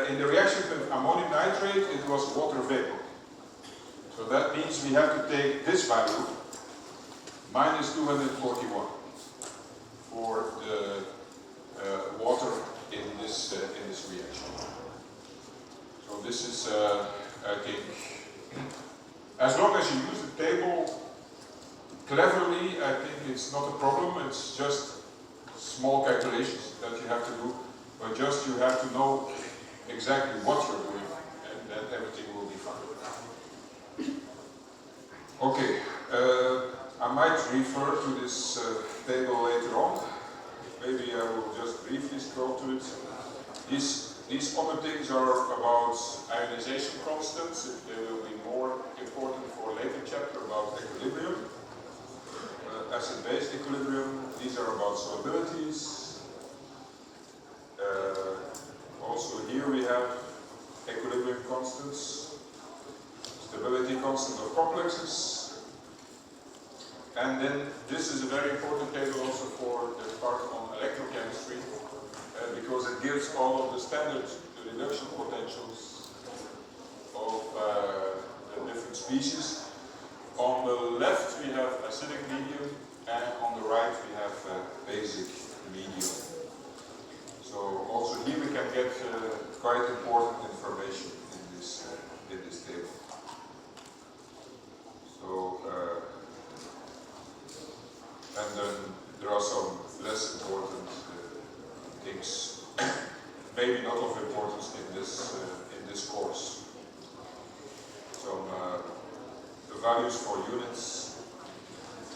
In the reaction with ammonium nitrate, it was water vapor. So that means we have to take this value, minus 241, for the water in this reaction. So this is, I think, as long as you use the table cleverly, I think it's not a problem. It's just small calculations that you have to do, but just you have to know exactly what you're doing, and then everything will be fine. Okay, I might refer to this table later on. Maybe I will just briefly scroll to it. These other things are about ionization constants. They will be more important for a later chapter about equilibrium. Acid-base equilibrium, these are about solubilities. Also here we have equilibrium constants, stability constant of complexes. And then this is a very important table also for the part on electrochemistry, because it gives all of the standard reduction potentials of the different species. On the left we have acidic medium, and on the right we have basic medium. So also here we can get quite important information in this table. So and then there are some less important things, maybe not of importance in this course. Some the values for units,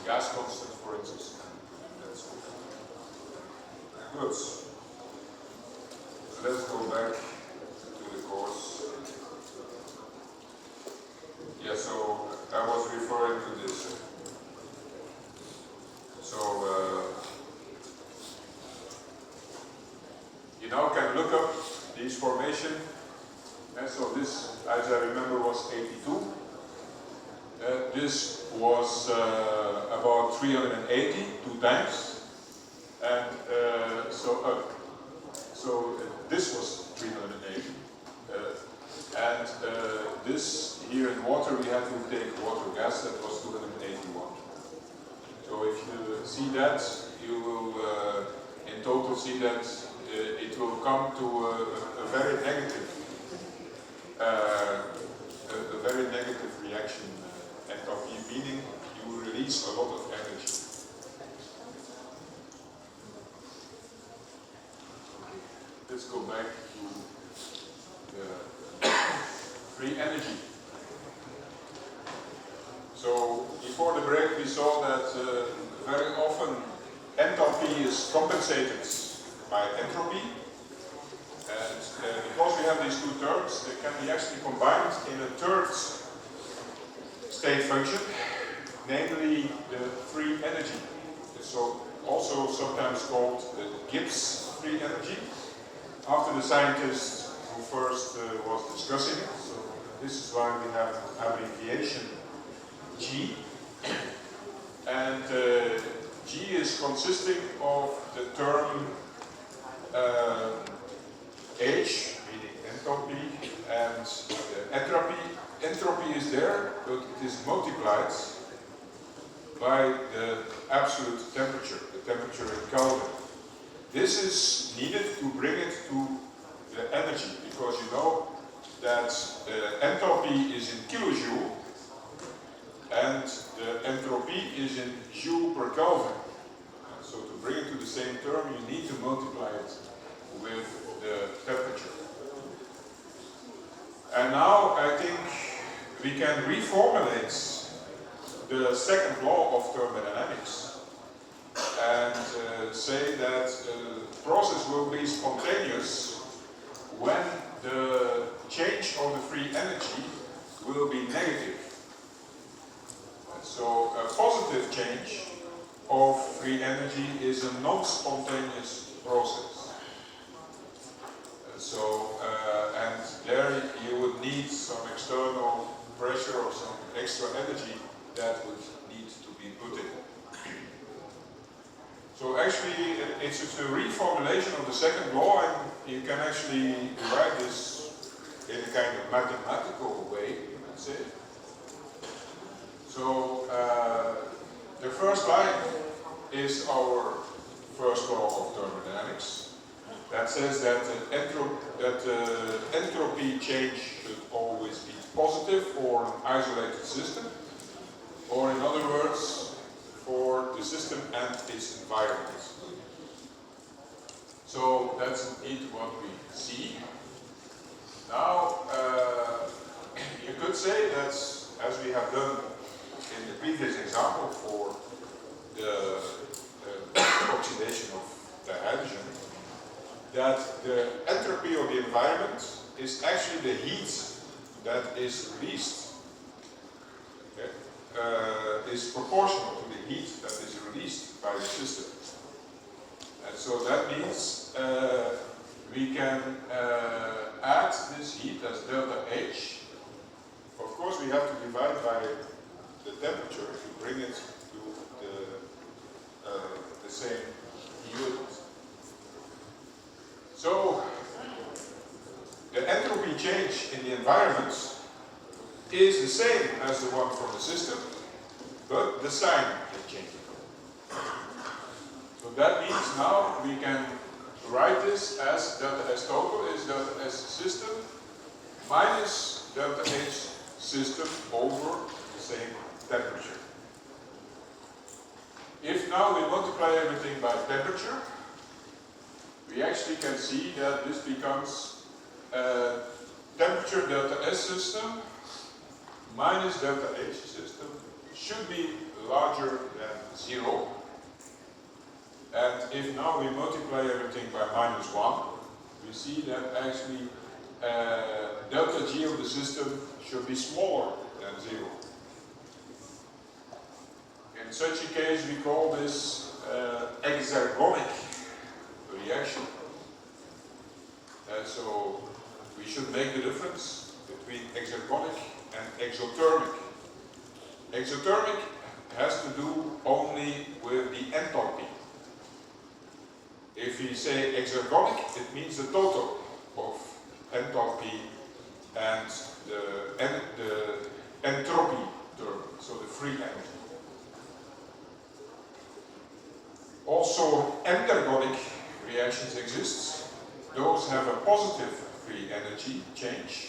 gas constant, for instance, and that's good. Good. Let's go back to the course. Yeah, so I was referring to this. So you now can look up these formation. And so this, as I remember, was 82. This was about 380, 2 times. And so this was 380. And this here in water, we had to take water gas, that was 281. So if you see that, you will in total see that it will come to a very negative reaction entropy, meaning you release a lot of energy. let's go back to the free energy. So before the break we saw that very often enthalpy is compensated by entropy, and because we have these two terms, they can be actually combined in a third state function, namely the free energy. So also sometimes called the Gibbs free energy, after the scientist who first was discussing it. So this is why we have abbreviation G. And G is consisting of the term H, meaning enthalpy, and entropy. Entropy is there, but it is multiplied by the absolute temperature, the temperature in Kelvin. This is needed to bring it to the energy, because you know that enthalpy is in kilojoule and the entropy is in joule per Kelvin. So to bring it to the same term, you need to multiply it with the temperature. And now I think we can reformulate the second law of thermodynamics and say that the process will be spontaneous when the change of the free energy will be negative. So a positive change of free energy is a non-spontaneous process. And there you would need some external pressure or some extra energy that would need to be put in. So actually it's a reformulation of the second law, and you can actually write this in a kind of mathematical way, you might say. So the first line is our first law of thermodynamics. That says that entropy change should always be positive for an isolated system, or in other words, for the system and its environment. So that's indeed what we see. Now, you could say that, as we have done in the previous example for the oxidation of the hydrogen, that the entropy of the environment is actually the heat that is released, okay? Is proportional to the heat that is released by the system. And so that means we can add this heat as delta H. Of course we have to divide by the temperature to bring it to the same unit. So the entropy change in the environment is the same as the one from the system, but the sign is changing. So that means now we can write this as delta S total is delta S system minus delta H system over the same temperature. If now we multiply everything by temperature, we actually can see that this becomes temperature delta S system minus delta H system should be larger than 0. And if now we multiply everything by minus 1, we see that actually delta G of the system should be smaller than 0. In such a case we call this exergonic reaction. And so we should make the difference between exergonic and exothermic. Exothermic has to do only with the enthalpy. If we say exergonic, it means the total of enthalpy and the entropy term, so the free energy. Also, endergonic reactions exist. Those have a positive free energy change,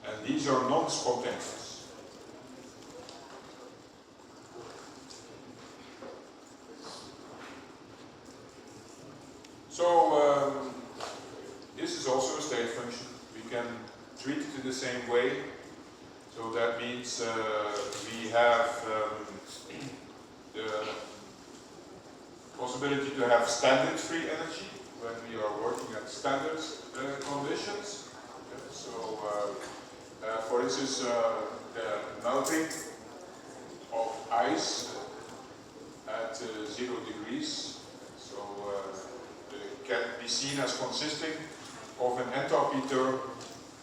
and these are non-spontaneous. So in the same way. So that means we have the possibility to have standard free energy when we are working at standard conditions. For instance, the melting of ice at 0 degrees, it can be seen as consisting of an enthalpy term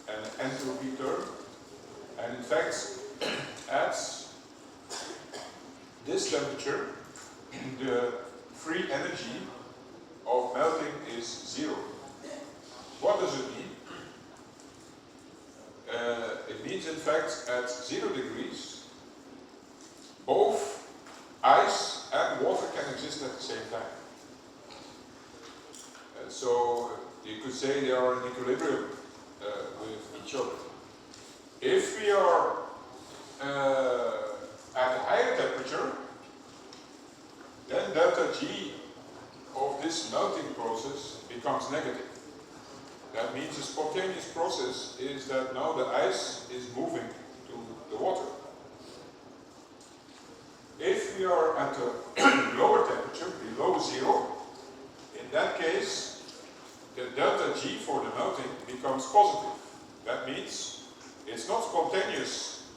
and an entropy term. And in fact, at this temperature, the free energy of melting is 0. What does it mean? It means, in fact, at 0 degrees, both ice and water can exist at the same time. So you could say they are in equilibrium with each other. If we are at a higher temperature, then delta G of this melting process becomes negative. That means the spontaneous process is that now the ice is moving to the water. If we are at a lower temperature, below 0, in that case, the delta G for the melting becomes positive. That means it's not spontaneous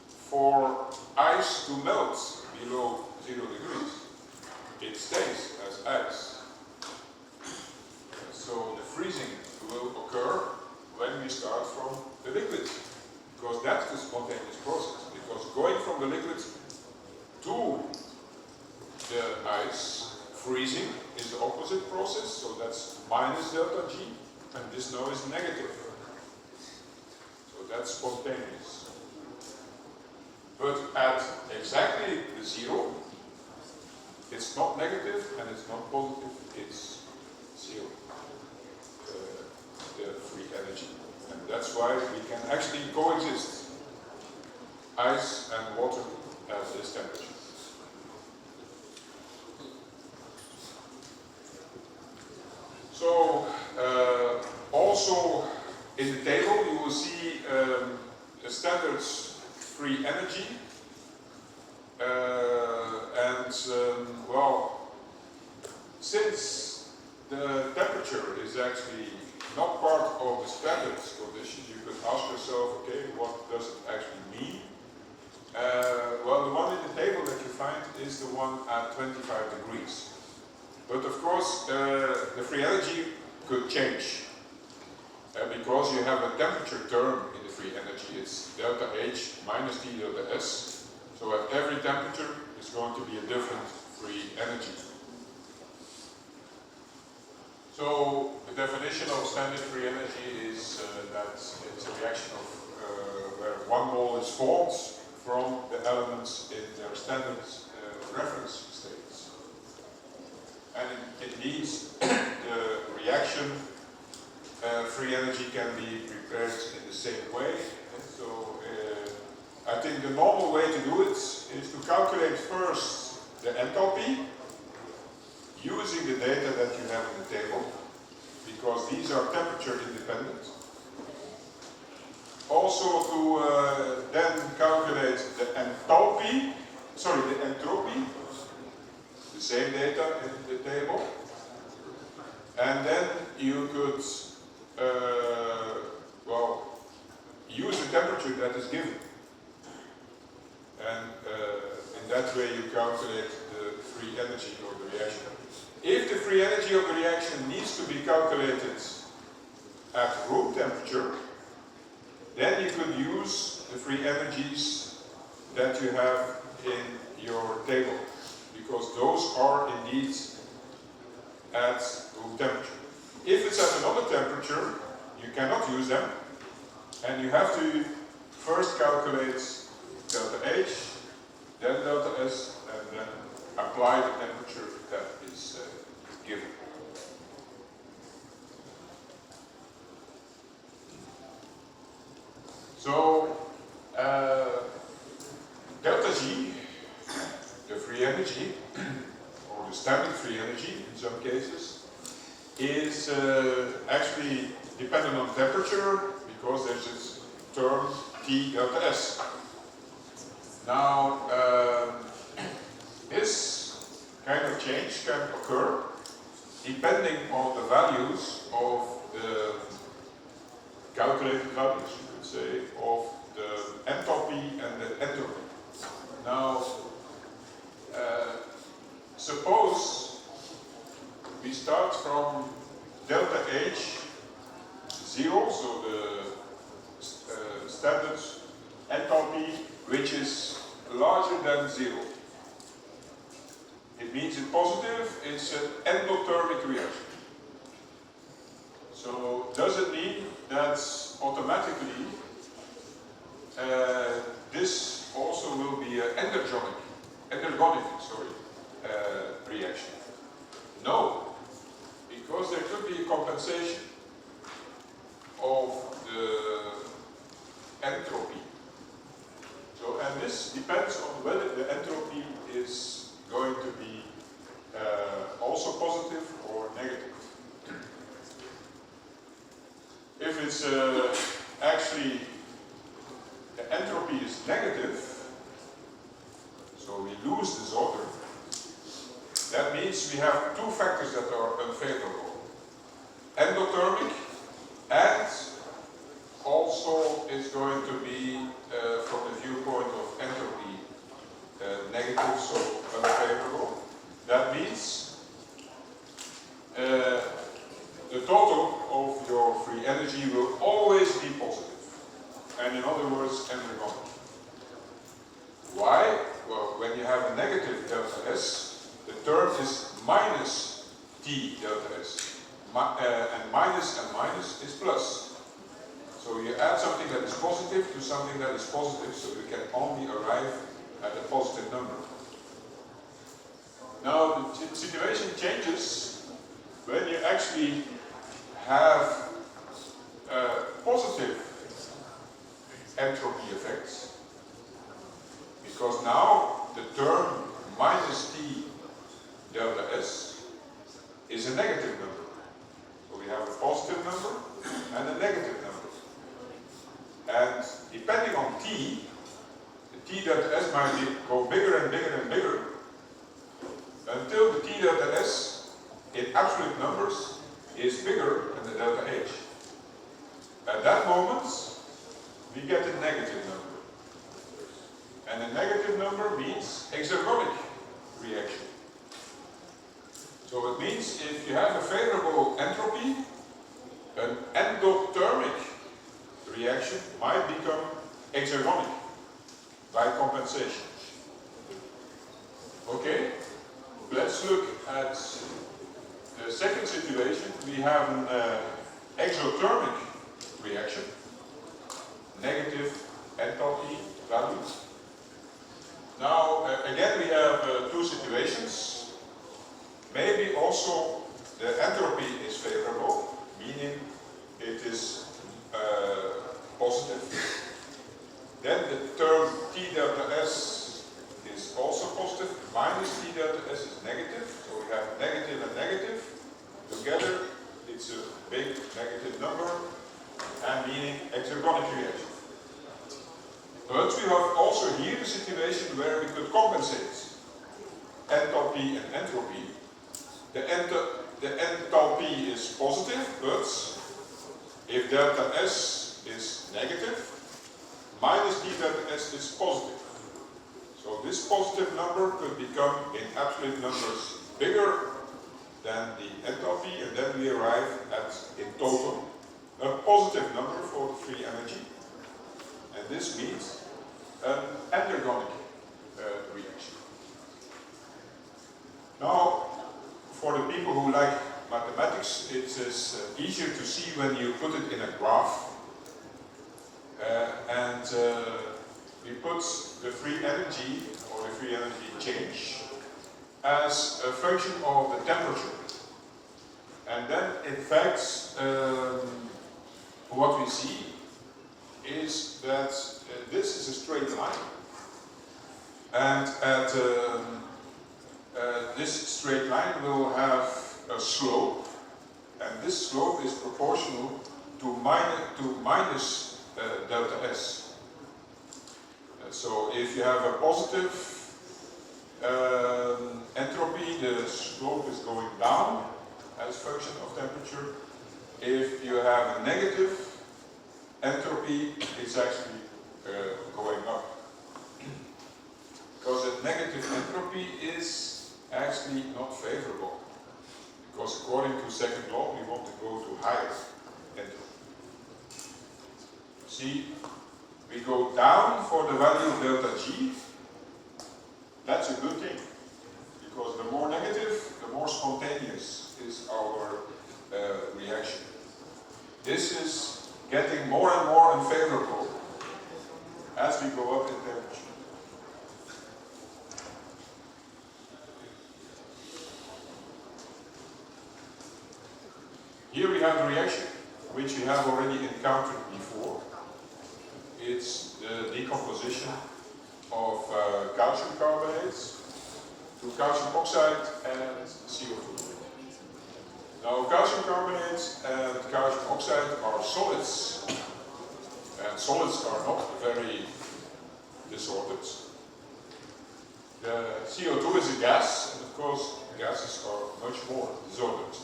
for ice to melt below 0 degrees. It stays as ice. So the freezing will occur when we start from the liquid, because that's the spontaneous process. Because going from the liquid to the ice, freezing, is the opposite process, so that's minus delta G, and this now is negative. So that's spontaneous. But at exactly the 0, it's not negative and it's not positive, it's 0. The free energy. And that's why we can actually coexist, ice and water at this temperature. So, also in the table you will see the standard free energy. Well, since the temperature is actually not part of the standard conditions, you could ask yourself, okay, what does it actually mean? Well, the one in the table that you find is the one at 25 degrees. But of course, the free energy could change because you have a temperature term in the free energy. It's delta H minus T delta S. So at every temperature is going to be a different free energy. So the definition of standard free energy is that it's a reaction of where one mole is formed from the elements in their standard reference states. And indeed, the reaction free energy can be prepared in the same way. And so I think the normal way to do it is to calculate first the enthalpy using the data that you have in the table, because these are temperature independent. Also to then calculate the enthalpy, the entropy, the same data in the table. And then you could, use the temperature that is given. And in that way you calculate the free energy of the reaction. If the free energy of the reaction needs to be calculated at room temperature, then you could use the free energies that you have in your table, because those are indeed at room temperature. If it's at another temperature, you cannot use them, and you have to first calculate delta H, then delta S, and then apply the temperature that is given. So, delta G, the free energy, or the standard free energy in some cases, is actually dependent on temperature, because there's this term T delta S. Now, this kind of change can occur depending on the values of the calculated values, you could say, of the enthalpy and the entropy. Now, suppose we start from delta H 0, so the standard enthalpy which is larger than 0. It means it's positive, it's an endothermic reaction. So does it mean that automatically this also will be an endergonic reaction? No, because there could be a compensation of the entropy. So, and this depends on whether the entropy is going to be also positive or negative. If it's actually the entropy is negative, so we lose this order, that means we have two factors that are unfavorable. Endothermic, and also it's going to be from the viewpoint of entropy negative, so unfavorable. That means the total of your free energy will always be positive. And in other words, endergonic. Why? Well, when you have a negative delta S, the term is minus T delta S. And minus is plus. So you add something that is positive to something that is positive, so you can only arrive at a positive number. Now the situation changes when you actually have positive entropy effects, because now the term minus T delta S is a negative number. So we have a positive number and a negative number. And depending on T, the T delta S might go bigger and bigger and bigger until the T delta S in absolute numbers is bigger than the delta H. At that moment, we get a negative number. And a negative number means exergonic reaction. So it means if you have a favorable entropy, an endothermic reaction might become exergonic by compensation. Okay, let's look at the second situation. We have an exothermic reaction, negative enthalpy values. Now, again, we have two situations. Maybe also the entropy is favorable, meaning it is positive. Then the term T delta S is also positive, minus T delta S is negative. So we have negative and negative. Together, it's a big negative number, and meaning exergonic reaction. But we have also here a situation where we could compensate enthalpy and entropy. The enthalpy is positive, but if delta S is negative, minus D delta S is positive. So this positive number could become in absolute numbers bigger than the enthalpy, and then we arrive at, in total, a positive number for the free energy. And this means an endergonic reaction. Now, for the people who like mathematics, it is easier to see when you put it in a graph. We put the free energy, or the free energy change, as a function of the temperature. And then, in fact, what we see is that this is a straight line. And at this straight line will have a slope, and this slope is proportional to minus delta S. So if you have a positive entropy, the slope is going down as a function of temperature. If you have a negative entropy, it's actually going up. Because a negative entropy is actually not favorable. Because according to second law, we want to go to higher entropy. See, we go down for the value of delta G. That's a good thing. Because the more negative, the more spontaneous is our reaction. This is getting more and more unfavorable as we go up in temperature. Here we have the reaction, which we have already encountered before. It's the decomposition of calcium carbonates to calcium oxide and CO2. Now, calcium carbonates and calcium oxide are solids, and solids are not very disordered. The CO2 is a gas, and of course, gases are much more disordered.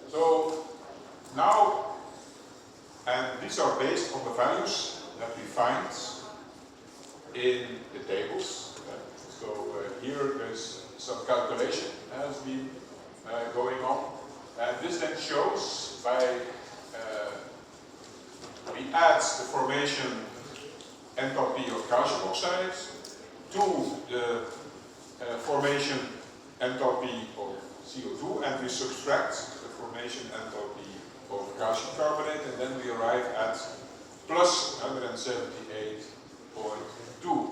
So now, and these are based on the values that we find in the tables. So here there's some calculation has been going on, and this then shows by we add the formation enthalpy of calcium oxide to the formation enthalpy of CO2, and we subtract the formation enthalpy of calcium carbonate, and then we arrive at plus 178.2.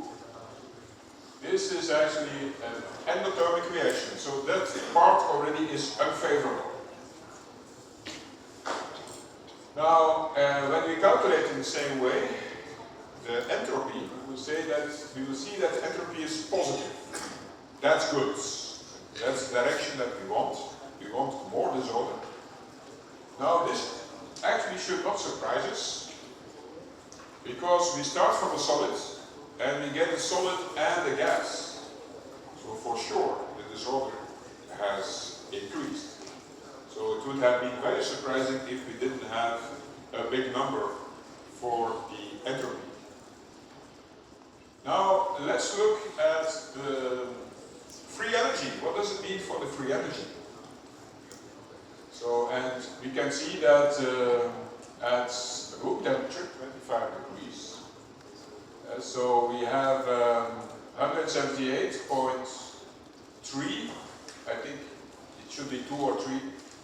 This is actually an endothermic reaction, so that part already is unfavorable. Now, when we calculate in the same way the entropy, we will see that the entropy is positive. That's good. That's the direction that we want. We want more disorder. Now, this actually should not surprise us, because we start from a solid and we get a solid and a gas. So for sure the disorder has increased. So it would have been very surprising if we didn't have a big number for the entropy. Now let's look at the free energy. What does it mean for the free energy? So, and we can see that at room temperature, 25 degrees, so we have 178.3, I think it should be 2 or 3,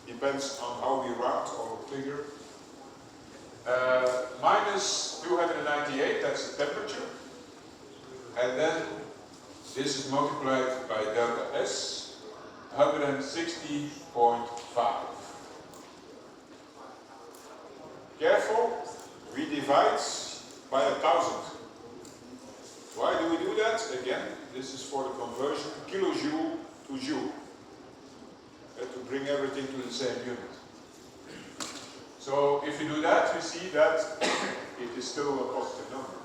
depends on how we round our figure. Minus 298, that's the temperature, and then this is multiplied by delta S, 160.5. Careful, we divide by 1,000. Why do we do that? Again, this is for the conversion kilojoule to joule, to bring everything to the same unit. So if you do that, we see that it is still a positive number.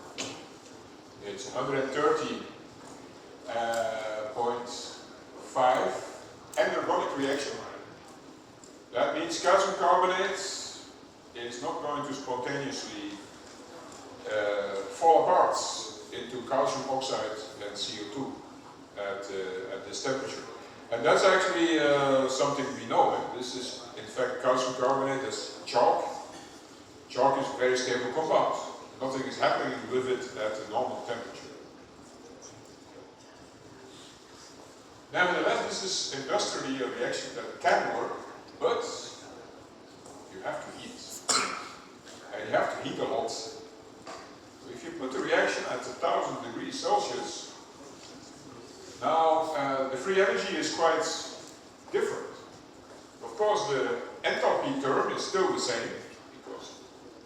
It's 130.5 energonic reaction. That means calcium carbonate is not going to spontaneously fall apart into calcium oxide and CO2 at this temperature. And that's actually something we know. This is, in fact, calcium carbonate is chalk. Chalk is a very stable compound. Nothing is happening with it at a normal temperature. Nevertheless, this is industrially a reaction that can work, but you have to heat. And you have to heat a lot. So if you put the reaction at 1,000 degrees Celsius, now the free energy is quite different. Of course, the enthalpy term is still the same, because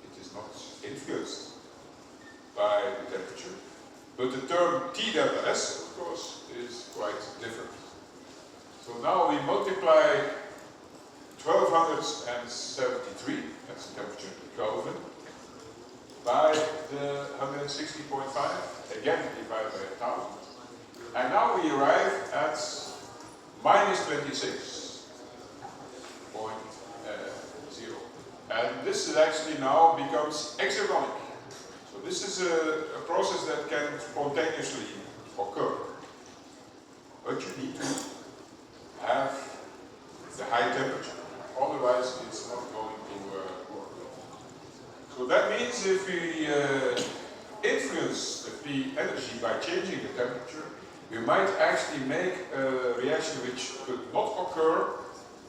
it is not influenced by the temperature. But the term T delta S, of course, is quite different. So now we multiply 1273, that's the temperature in Kelvin, by the 160.5, again divided by 1000. And now we arrive at minus 26.0. And this is actually now becomes exergonic. So this is a process that can spontaneously occur. But you need to have the high temperature. Otherwise, it's not going to work. So that means if we influence the free energy by changing the temperature, we might actually make a reaction which could not occur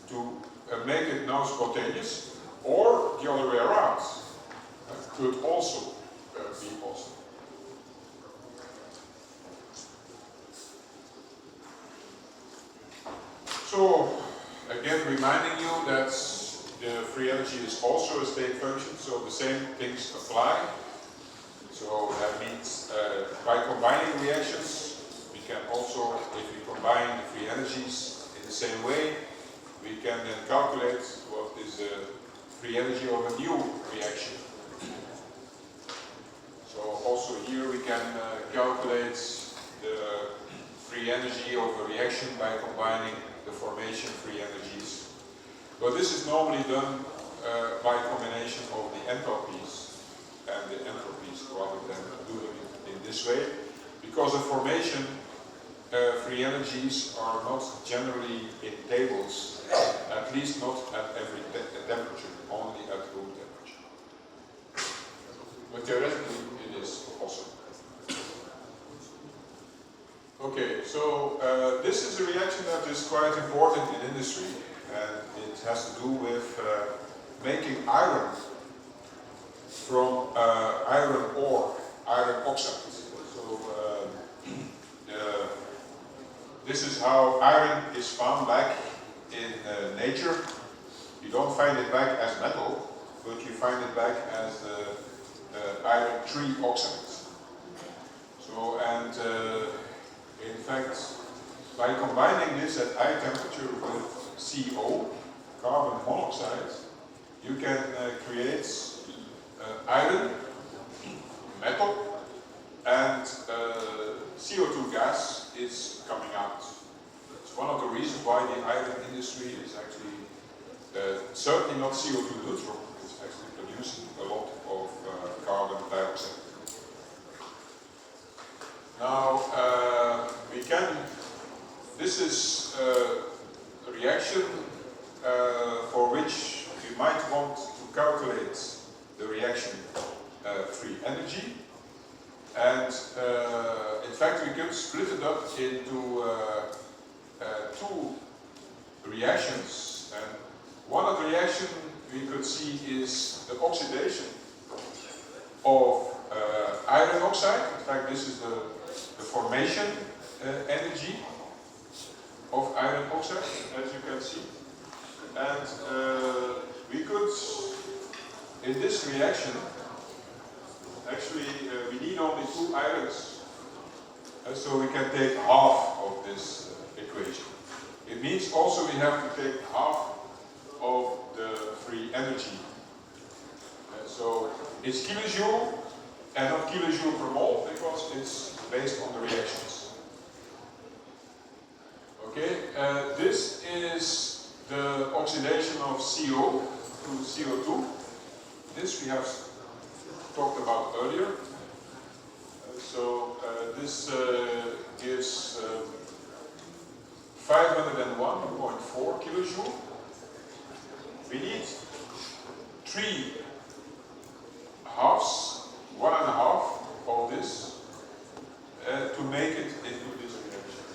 to make it now spontaneous, or the other way around could also be possible. So, again reminding you that the free energy is also a state function, so the same things apply. So that means by combining reactions, we can also, if we combine the free energies in the same way, we can then calculate what is the free energy of a new reaction. So also here we can calculate the free energy of a reaction by combining the formation free energies. But this is normally done by combination of the enthalpies and the entropies rather than doing it in this way, because the formation free energies are not generally in tables, at least not at every temperature, only at room temperature. But theoretically it is possible. Okay, so this is a reaction that is quite important in industry, and it has to do with making iron from iron ore, iron oxide. So this is how iron is found back in nature. You don't find it back as metal, but you find it back as iron tree oxide. So, and in fact, by combining this at high temperature with CO, carbon monoxide, you can create iron, metal, and CO2 gas is coming out. It's one of the reasons why the iron industry is actually certainly not CO2 neutral. It's actually producing a lot of carbon dioxide. Now, this is a reaction for which we might want to calculate the reaction free energy. And in fact, we could split it up into two reactions. And one of the reactions we could see is the oxidation of iron oxide. In fact, this is the formation energy of iron oxide, as you can see. And we could, in this reaction, actually we need only 2 irons. So we can take half of this equation. It means also we have to take half of the free energy. So it's kilojoule and not kilojoule per mole, because it's based on the reactions. Okay, this is the oxidation of CO to CO2. This we have talked about earlier. This gives 501.4 kilojoule. We need 3 halves, 1.5 of this, to make it into this reaction.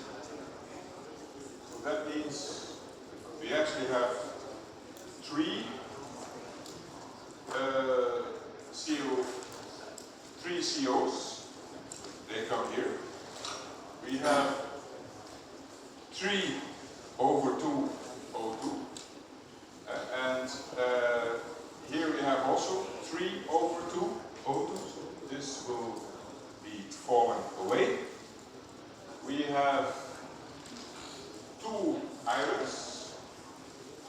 So that means we actually have 3 COs, they come here. We have 3 over 2 O2, and here we have also 3 over 2 O2, so this will be fallen away. We have 2 irons,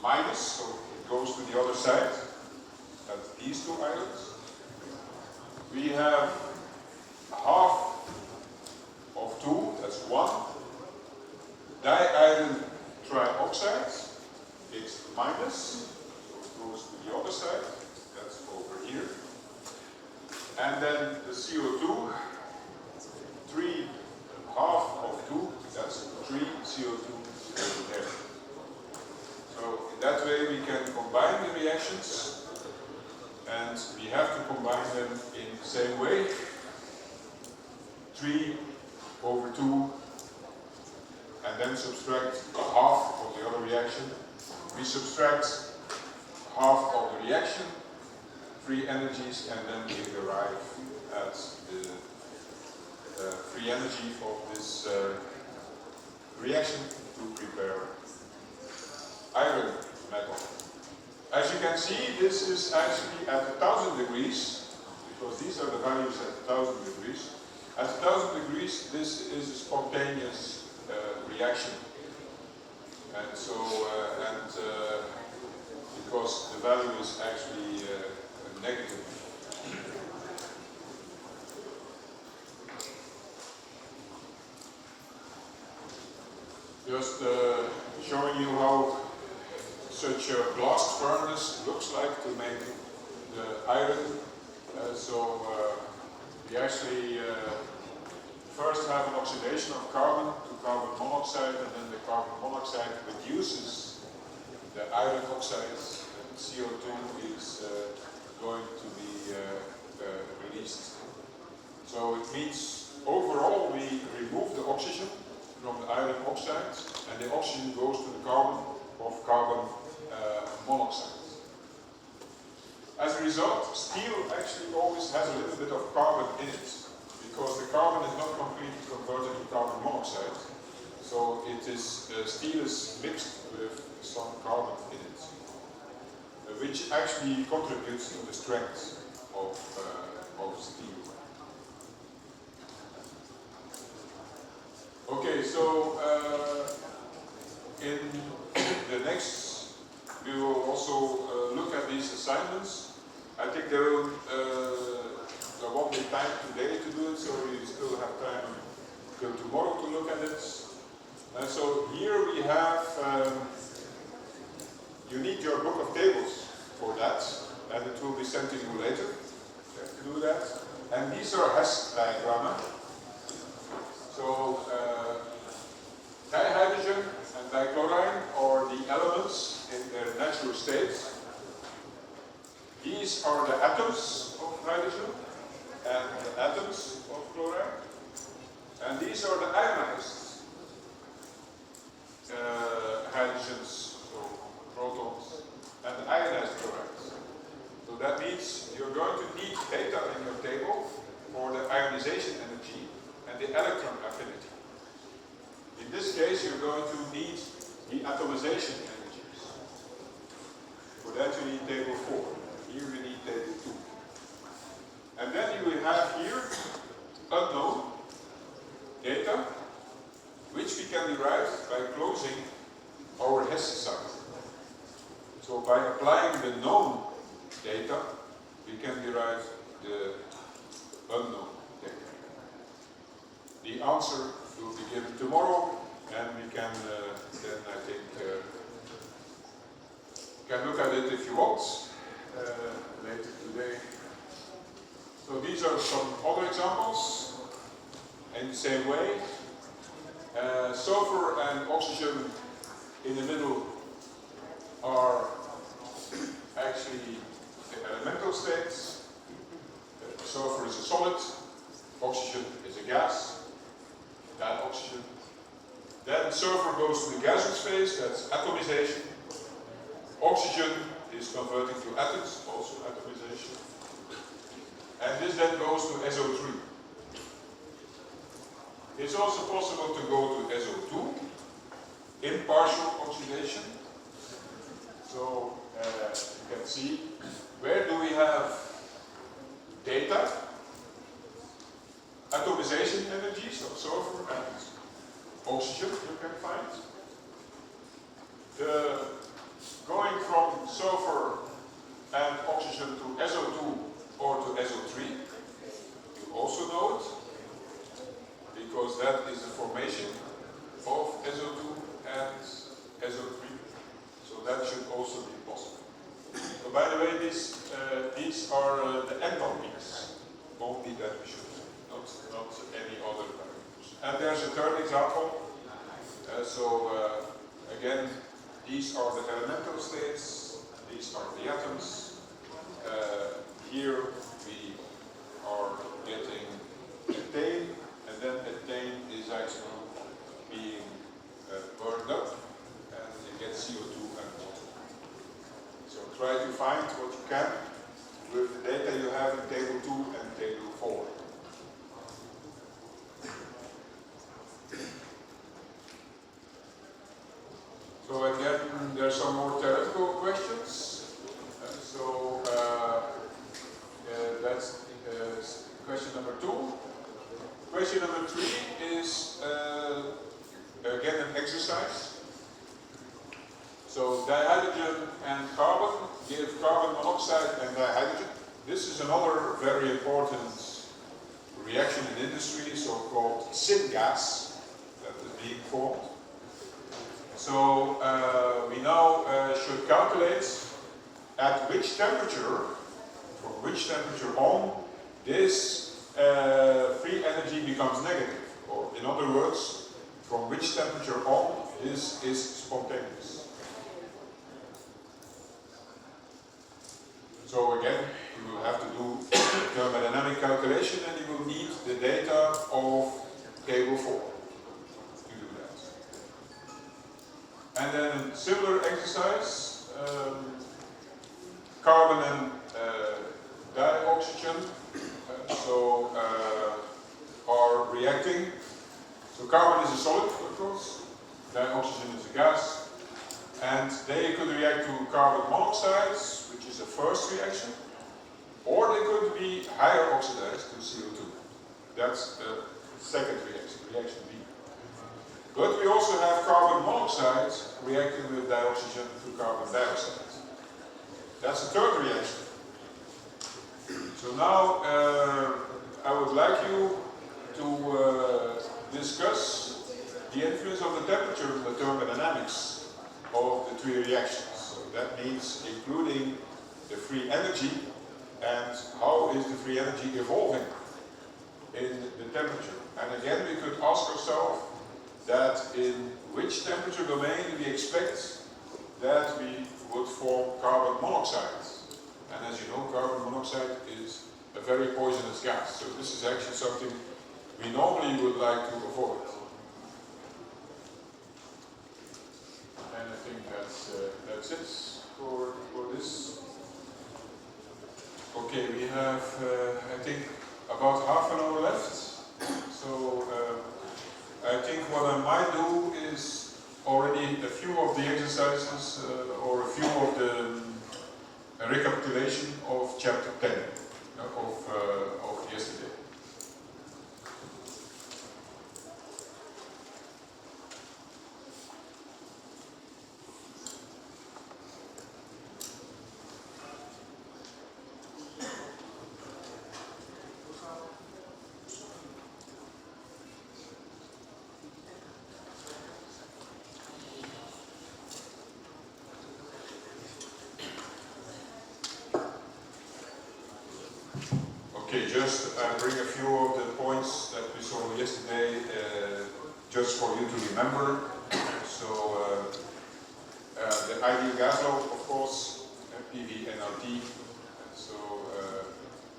minus, so it goes to the other side. That's these 2 irons. we have half of 2, that's 1, diiron trioxide, X minus, so it goes to the other side, that's over here. And then the CO2, 3 half of 2, that's 3 CO2 over there. So in that way we can combine the reactions, and we have to combine them in the same way. 3 over 2, and then subtract half of the other reaction. We subtract half of the reaction, free energies, and then we arrive at the free energy of this reaction to prepare iron metal. As you can see, this is actually at 1000 degrees, because these are the values at 1000 degrees. At 1000 degrees, this is a spontaneous reaction. And so, because the value is actually negative. Just showing you how such a blast furnace looks like to make the iron. We actually first have an oxidation of carbon to carbon monoxide, and then the carbon monoxide reduces the iron oxides, and CO2 is going to be released. So it means overall we remove the oxygen from the iron oxide, and the oxygen goes to the carbon of carbon monoxide. As a result, steel actually always has a little bit of carbon in it, because the carbon is not completely converted to carbon monoxide. So it is steel is mixed with some carbon in it, which actually contributes to the strength of steel. Okay, so in the next, we will also look at these assignments. I think there won't be time today to do it, so we still have time till tomorrow to look at it. And so here we have, you need your book of tables for that, and it will be sent to you later to do that. And these are Hess diagrams. So dihydrogen and dichlorine are the elements in their natural state. These are the atoms of hydrogen and the atoms of chlorine. And these are the ionized hydrogens, so protons, and the ionized chlorides. So that means you're going to need data in your table for the ionization energy and the electron affinity. In this case, you're going to need the atomization energies. For that you need table 4. Here we need table 2. And then you will have here unknown data, which we can derive by closing our Hess sum. So by applying the known data, we can derive the unknown data. The answer will be given tomorrow, and we can then, I think, can look at it if you want later today. So these are some other examples in the same way. Sulfur and oxygen in the middle are actually the elemental states. Sulfur is a solid, oxygen is a gas, that oxygen. Then sulfur goes to the gaseous phase, that's atomization. Oxygen is converting to atoms, also atomization. And this then goes to SO3. It's also possible to go to SO2 in partial oxidation. So you can see, where do we have data? Atomization energies of sulfur and oxygen you can find. Going from sulfur and oxygen to SO2 or to SO3. that should also be possible. So by the way, these are the enthalpies, only that we should, not any other parameters. And there's a third example. Again, these are the elemental states, these are the atoms. Here we are getting ethane, and then ethane is actually being burned up, and you get CO2 and water. So try to find what you can with the data you have in table 2 and table 4. So again, there's some more theoretical questions. That's question number 2. Question number 3 is again an exercise. So dihydrogen and carbon give carbon monoxide and dihydrogen. This is another very important reaction in industry, so-called syngas, that is being formed. So we now should calculate at which temperature, from which temperature on, this free energy becomes negative. Or in other words, from which temperature on, this is spontaneous. So again, you will have to do thermodynamic calculation, and you will need the data of table 4 to do that. And then similar exercise, carbon and dioxygen are reacting. So carbon is a solid, of course, dioxygen is a gas, and they could react to carbon monoxides, which is a first reaction, or they could be higher oxidized to CO2. That's the second reaction, reaction B. But we also have carbon monoxide reacting with dioxygen to carbon dioxide. That's the third reaction. So now I would like you to discuss the influence of the temperature in the thermodynamics of the 3 reactions. So that means including the free energy and how is the free energy evolving in the temperature. And again, we could ask ourselves that in which temperature domain we expect that we would form carbon monoxide. And as you know, carbon monoxide is a very poisonous gas. So this is actually something we normally would like to avoid. And I think that's it for this. Okay, we have, I think, about half an hour left. So I think what I might do is already a few of the exercises or a few of the recapitulation of chapter 10 of yesterday. Okay, just bring a few of the points that we saw yesterday, just for you to remember. So, the ideal gas law, of course, PV-nRT. So,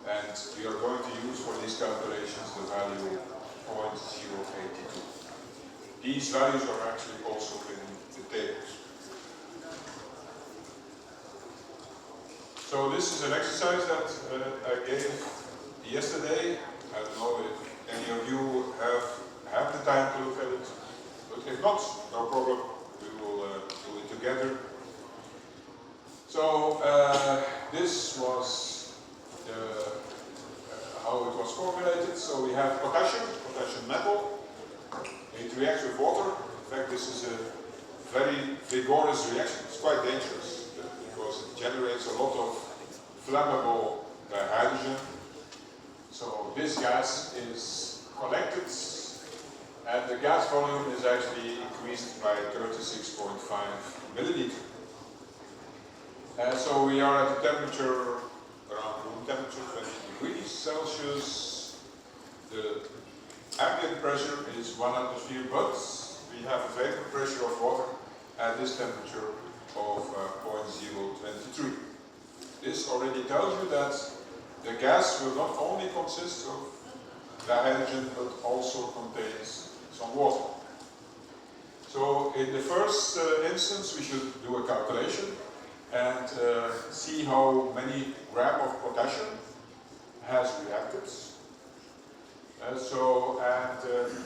and we are going to use for these calculations the value 0.082. These values are actually also in the tables. So this is an exercise that I gave yesterday. I don't know if any of you have the time to look at it, but if not, no problem. We will do it together. So this was how it was formulated. So we have potassium metal. It reacts with water. In fact, this is a very vigorous reaction. It's quite dangerous because it generates a lot of flammable hydrogen. So this gas is collected, and the gas volume is actually increased by 36.5 milliliter. So we are at a temperature around room temperature, 20 degrees Celsius. The ambient pressure is 1 atmosphere, but we have a vapor pressure of water at this temperature of 0.023. This already tells you that the gas will not only consist of dihydrogen but also contains some water. So in the first instance we should do a calculation and see how many gram of potassium has reacted.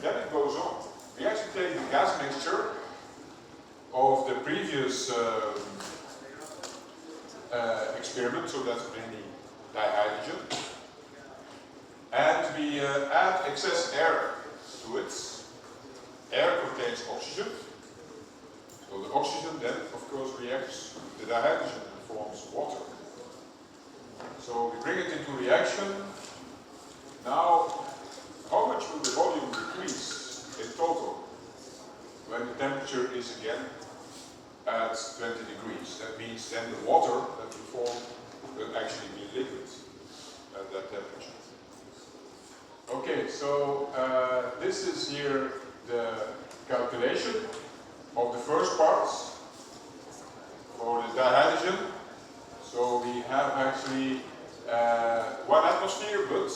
Then it goes on. We actually take the gas mixture of the previous experiment, so that's mainly dihydrogen, and we add excess air to it. Air contains oxygen, so the oxygen then of course reacts with the dihydrogen and forms water. So we bring it into reaction. Now, how much will the volume decrease in total when the temperature is again at 20 degrees? That means then the water that will form will actually be liquid at that temperature. Okay, so this is here the calculation of the first part for the dihydrogen. So we have actually 1 atmosphere, but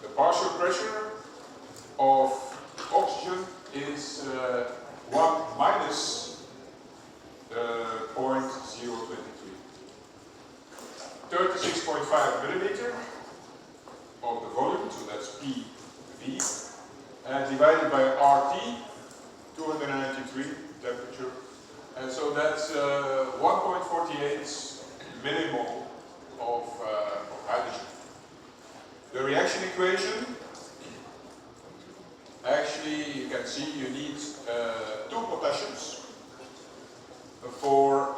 the partial pressure of oxygen is 1 minus 0.023. 36.5 milliliter of the volume, so that's PV, divided by RT, 293 temperature, and so that's 1.48 millimole of hydrogen. The reaction equation, actually you can see you need 2 potassiums for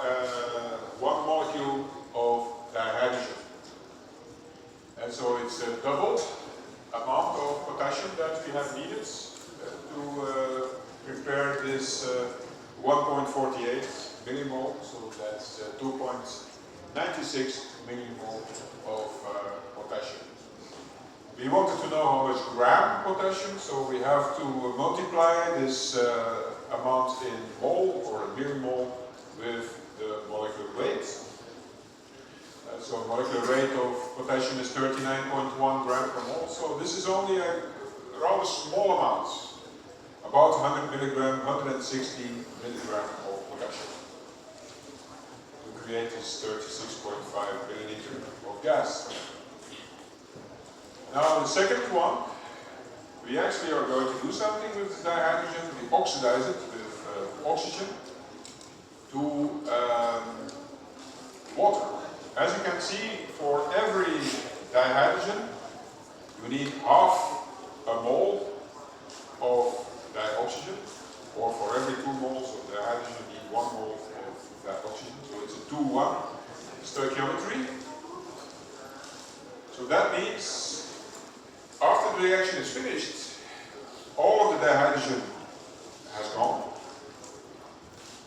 1 molecule of dihydrogen. And so it's a double amount of potassium that we have needed to prepare this 1.48 millimole, so that's 2.96 millimole of potassium. We wanted to know how much gram potassium, so we have to multiply this amount in mole or millimole with the molecular weight. So molecular weight of potassium is 39.1 gram per mole, so this is only a rather small amount, about 100 milligram, 160 milligram of potassium to create this 36.5 milliliter of gas. Now the second one, we actually are going to do something with the dihydrogen. We oxidize it with oxygen to water. As you can see, for every dihydrogen, you need half a mole of dioxygen, or for every 2 moles of dihydrogen, you need 1 mole of dioxygen. So it's a 2-1 stoichiometry. So that means, after the reaction is finished, all of the dihydrogen has gone.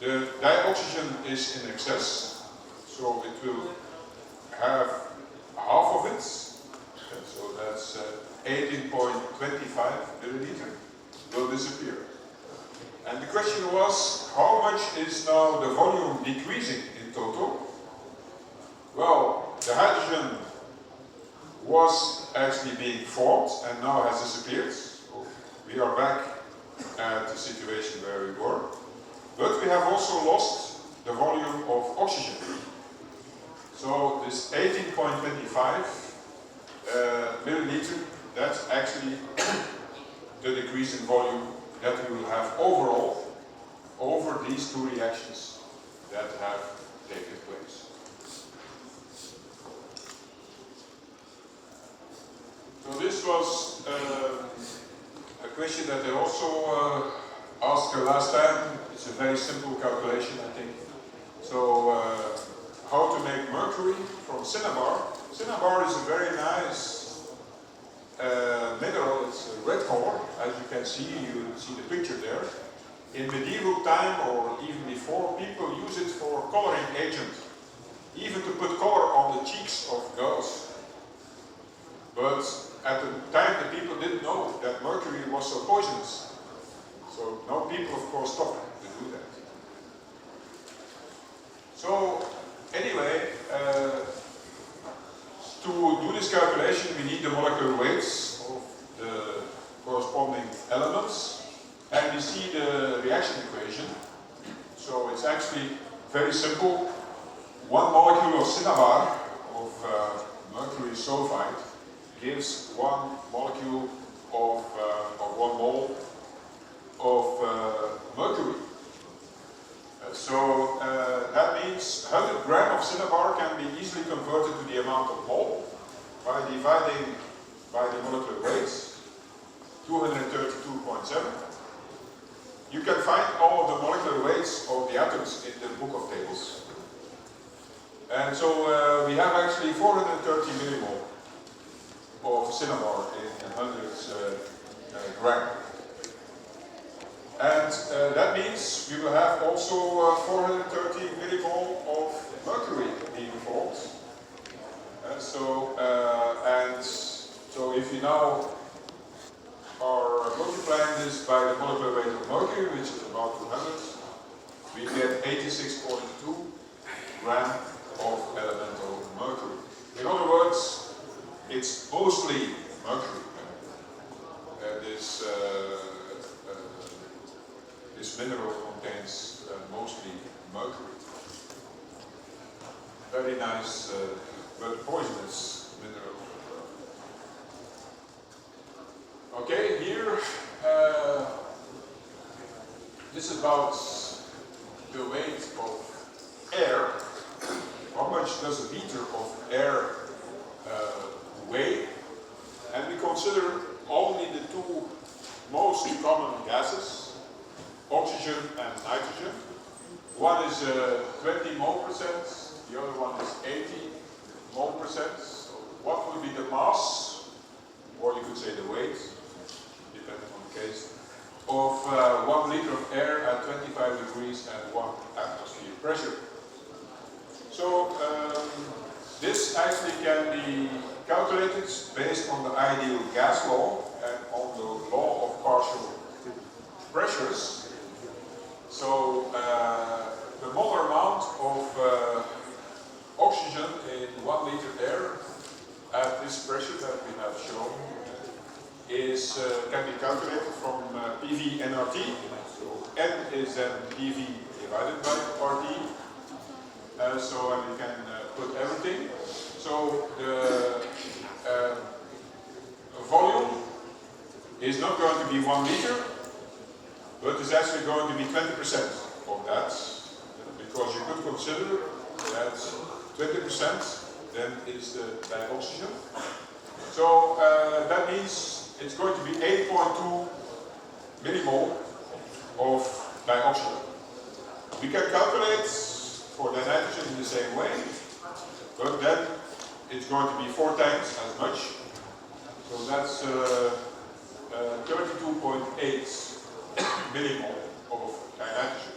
The dioxygen is in excess, so it will have half of it, so that's 18.25 milliliter, will disappear. And the question was, how much is now the volume decreasing in total? Well, the hydrogen was actually being formed and now has disappeared. So we are back at the situation where we were. But we have also lost the volume of oxygen. So this 18.25 milliliter, that's actually the decrease in volume that we will have overall over these 2 reactions that have taken place. So this was a question that I also asked last time. It's a very simple calculation, I think. So how to make mercury from cinnabar. Cinnabar is a very nice mineral. It's a red color, as you can see. You see the picture there. In medieval time or even before, people use it for coloring agent. Even the cheeks of girls. But at the time, the people didn't know that mercury was so poisonous. So no people, of course, stopped to do that. So anyway, to do this calculation, we need the molecular weights of the corresponding elements, and we see the reaction equation. So it's actually very simple. One molecule of cinnabar of mercury sulfide gives one molecule of 1 mole of mercury. So that means 100 grams of cinnabar can be easily converted to the amount of mole by dividing by the molecular weights, 232.7. You can find all of the molecular weights of the atoms in the book of tables. And so we have actually 430 millimole of cinnabar in 100 grams. And that means we will have also 430 millimole of mercury being formed. So if you now are multiplying this by the molecular weight of mercury, which is about 200, we get 86.2 grams of elemental mercury. In other words, it's mostly mercury. This mineral contains mostly mercury. Very nice, but poisonous mineral. Okay, here, this is about the weight of air. How much does a liter of air weigh? And we consider only the two most common gases, oxygen and nitrogen. One is 20 mole percent, the other one is 80 mole percent. So what would be the mass, or you could say the weight, depending on the case, of 1 liter of air at 25 degrees and 1 atmosphere pressure? So this actually can be calculated based on the ideal gas law and on the law of partial pressures. So the molar amount of oxygen in 1 liter air at this pressure that we have shown is can be calculated from PV nRT. So N is then PV divided by RT. So and you can put everything. So the volume is not going to be 1 liter, but it's actually going to be 20% of that, because you could consider that 20% then is the dioxygen. So that means it's going to be 8.2 millimole of dioxygen. We can calculate for the nitrogen in the same way, but then it's going to be 4 times as much. So that's 32.8 millimole of dinitrogen.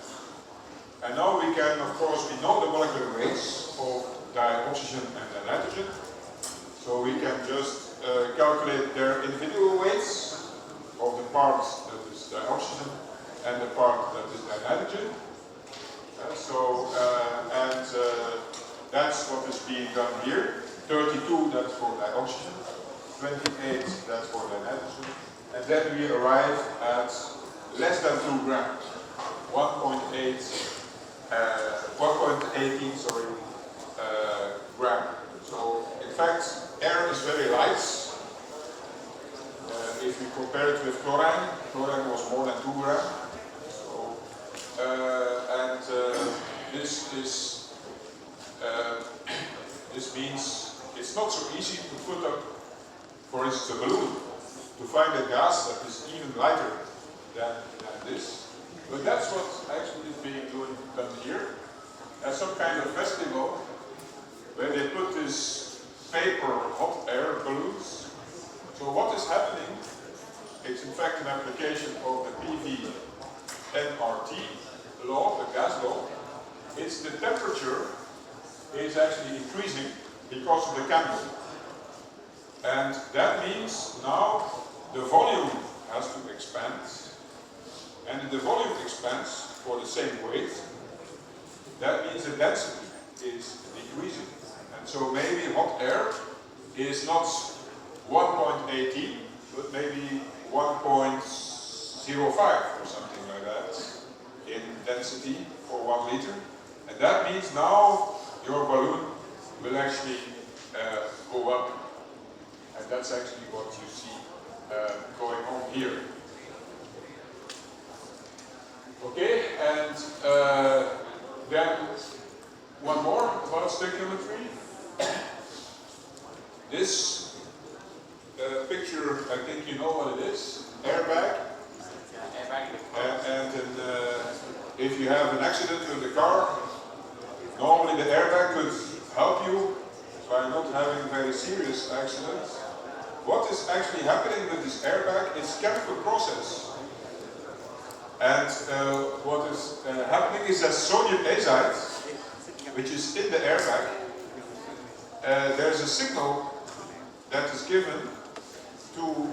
And now we can, of course, we know the molecular weights of dioxygen and nitrogen. So we can just calculate their individual weights of the part that is dioxygen and the part that is dinitrogen. That's what is being done here. 32, that's for dioxygen. 28, that's for dinitrogen. And then we arrive at less than 2 grams. 1.18 gram. So in fact, air is very light. If we compare it with chlorine, chlorine was more than 2 grams. So, this means it's not so easy to put up, for instance, a balloon, to find a gas that is even lighter than this. But that's what actually is being done here. As some kind of festival where they put this paper hot air balloons. So what is happening, it's in fact an application of the PV nRT law, the gas law. It's the temperature is actually increasing because of the candle. And that means now the volume has to expand. And if the volume expands for the same weight, that means the density is decreasing. And so maybe hot air is not 1.18, but maybe 1.05 or something like that in density for 1 liter. And that means now your balloon will actually go up. And that's actually what you see going on here. Okay, and then one more about stoichiometry. This picture, I think you know what it is. Airbag. And if you have an accident with the car, normally the airbag could help you by not having very serious accidents. What is actually happening with this airbag is chemical process. And what is happening is that sodium azide, which is in the airbag, there's a signal that is given to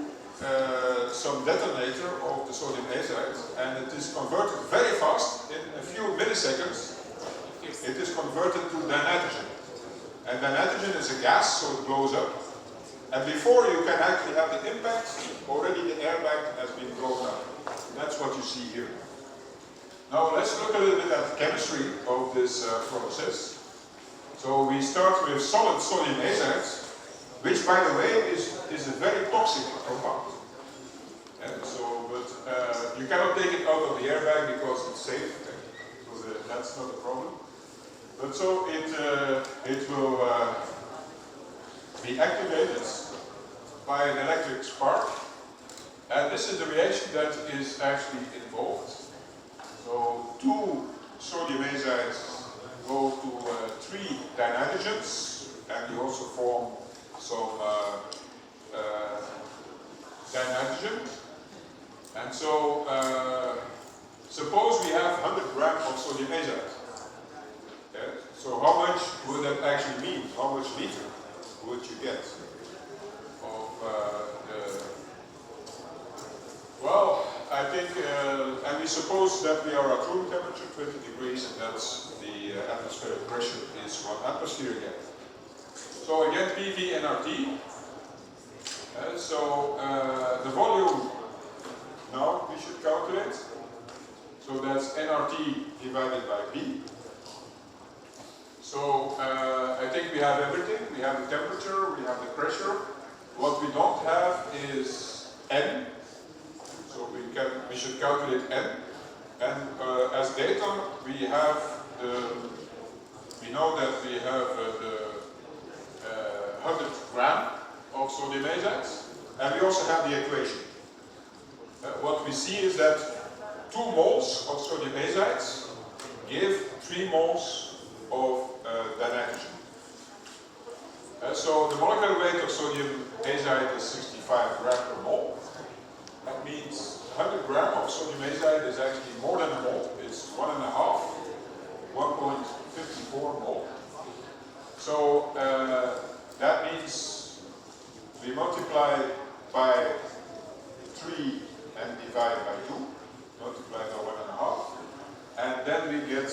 some detonator of the sodium azide, and it is converted very fast, in a few milliseconds. It is converted to dinitrogen. And dinitrogen is a gas, so it blows up. And before you can actually have the impact, already the airbag has been blown up. That's what you see here. Now let's look a little bit at the chemistry of this process. So we start with solid sodium azide, which by the way is a very toxic compound. And so, but you cannot take it out of the airbag because it's safe, so that's not a problem. But so it will be activated by an electric spark. And this is the reaction that is actually involved. So 2 sodium azides go to 3 dinitrogens, and you also form some dinitrogen. And so suppose we have 100 grams of sodium azide. Yeah? So how much would that actually mean? How much liter would you get of well, I think, and we suppose that we are at room temperature, 20 degrees, and that's the atmospheric pressure is 1 atmosphere again. So again, PV and RT. So the volume, now we should calculate. So that's nRT divided by B. So I think we have everything. We have the temperature, we have the pressure. What we don't have is N. So we should calculate N. And as datum, we know that we have the 100 gram of sodium azide, and we also have the equation. What we see is that 2 moles of sodium azide give 3 moles of dinitrogen. So the molecular weight of sodium azide is 65 grams per mole. That means 100 grams of sodium azide is actually more than a mole. It's 1.5, 1.54 mole. So that means we multiply by 3 and divide by 2, multiply by 1.5, and then we get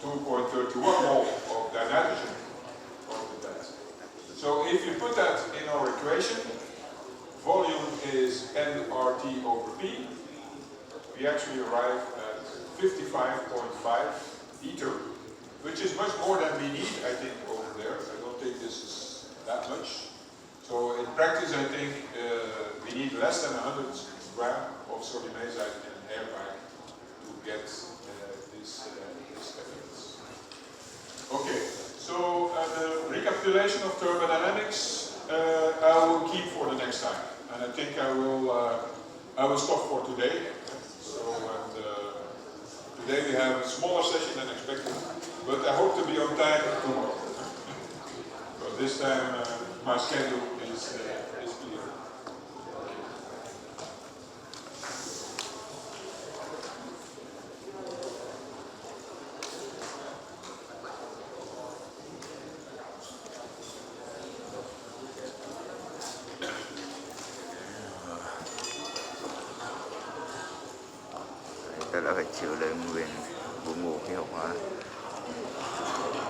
2.31 mole of dinitrogen over that. So if you put that in our equation, volume is nRT over P, we actually arrive at 55.5 liter, which is much more than we need, I think, over there. I don't think this is that much. So in practice, I think we need less than 100 grams of sodium azide in an airbag to get this effect. Okay, so the recapitulation of thermodynamics I will keep for the next time, and I think I will stop for today. So today we have a smaller session than expected, but I hope to be on time tomorrow. But this time my schedule is clear. là phải chịu lấy nguyên buổi ngủ khi học hóa.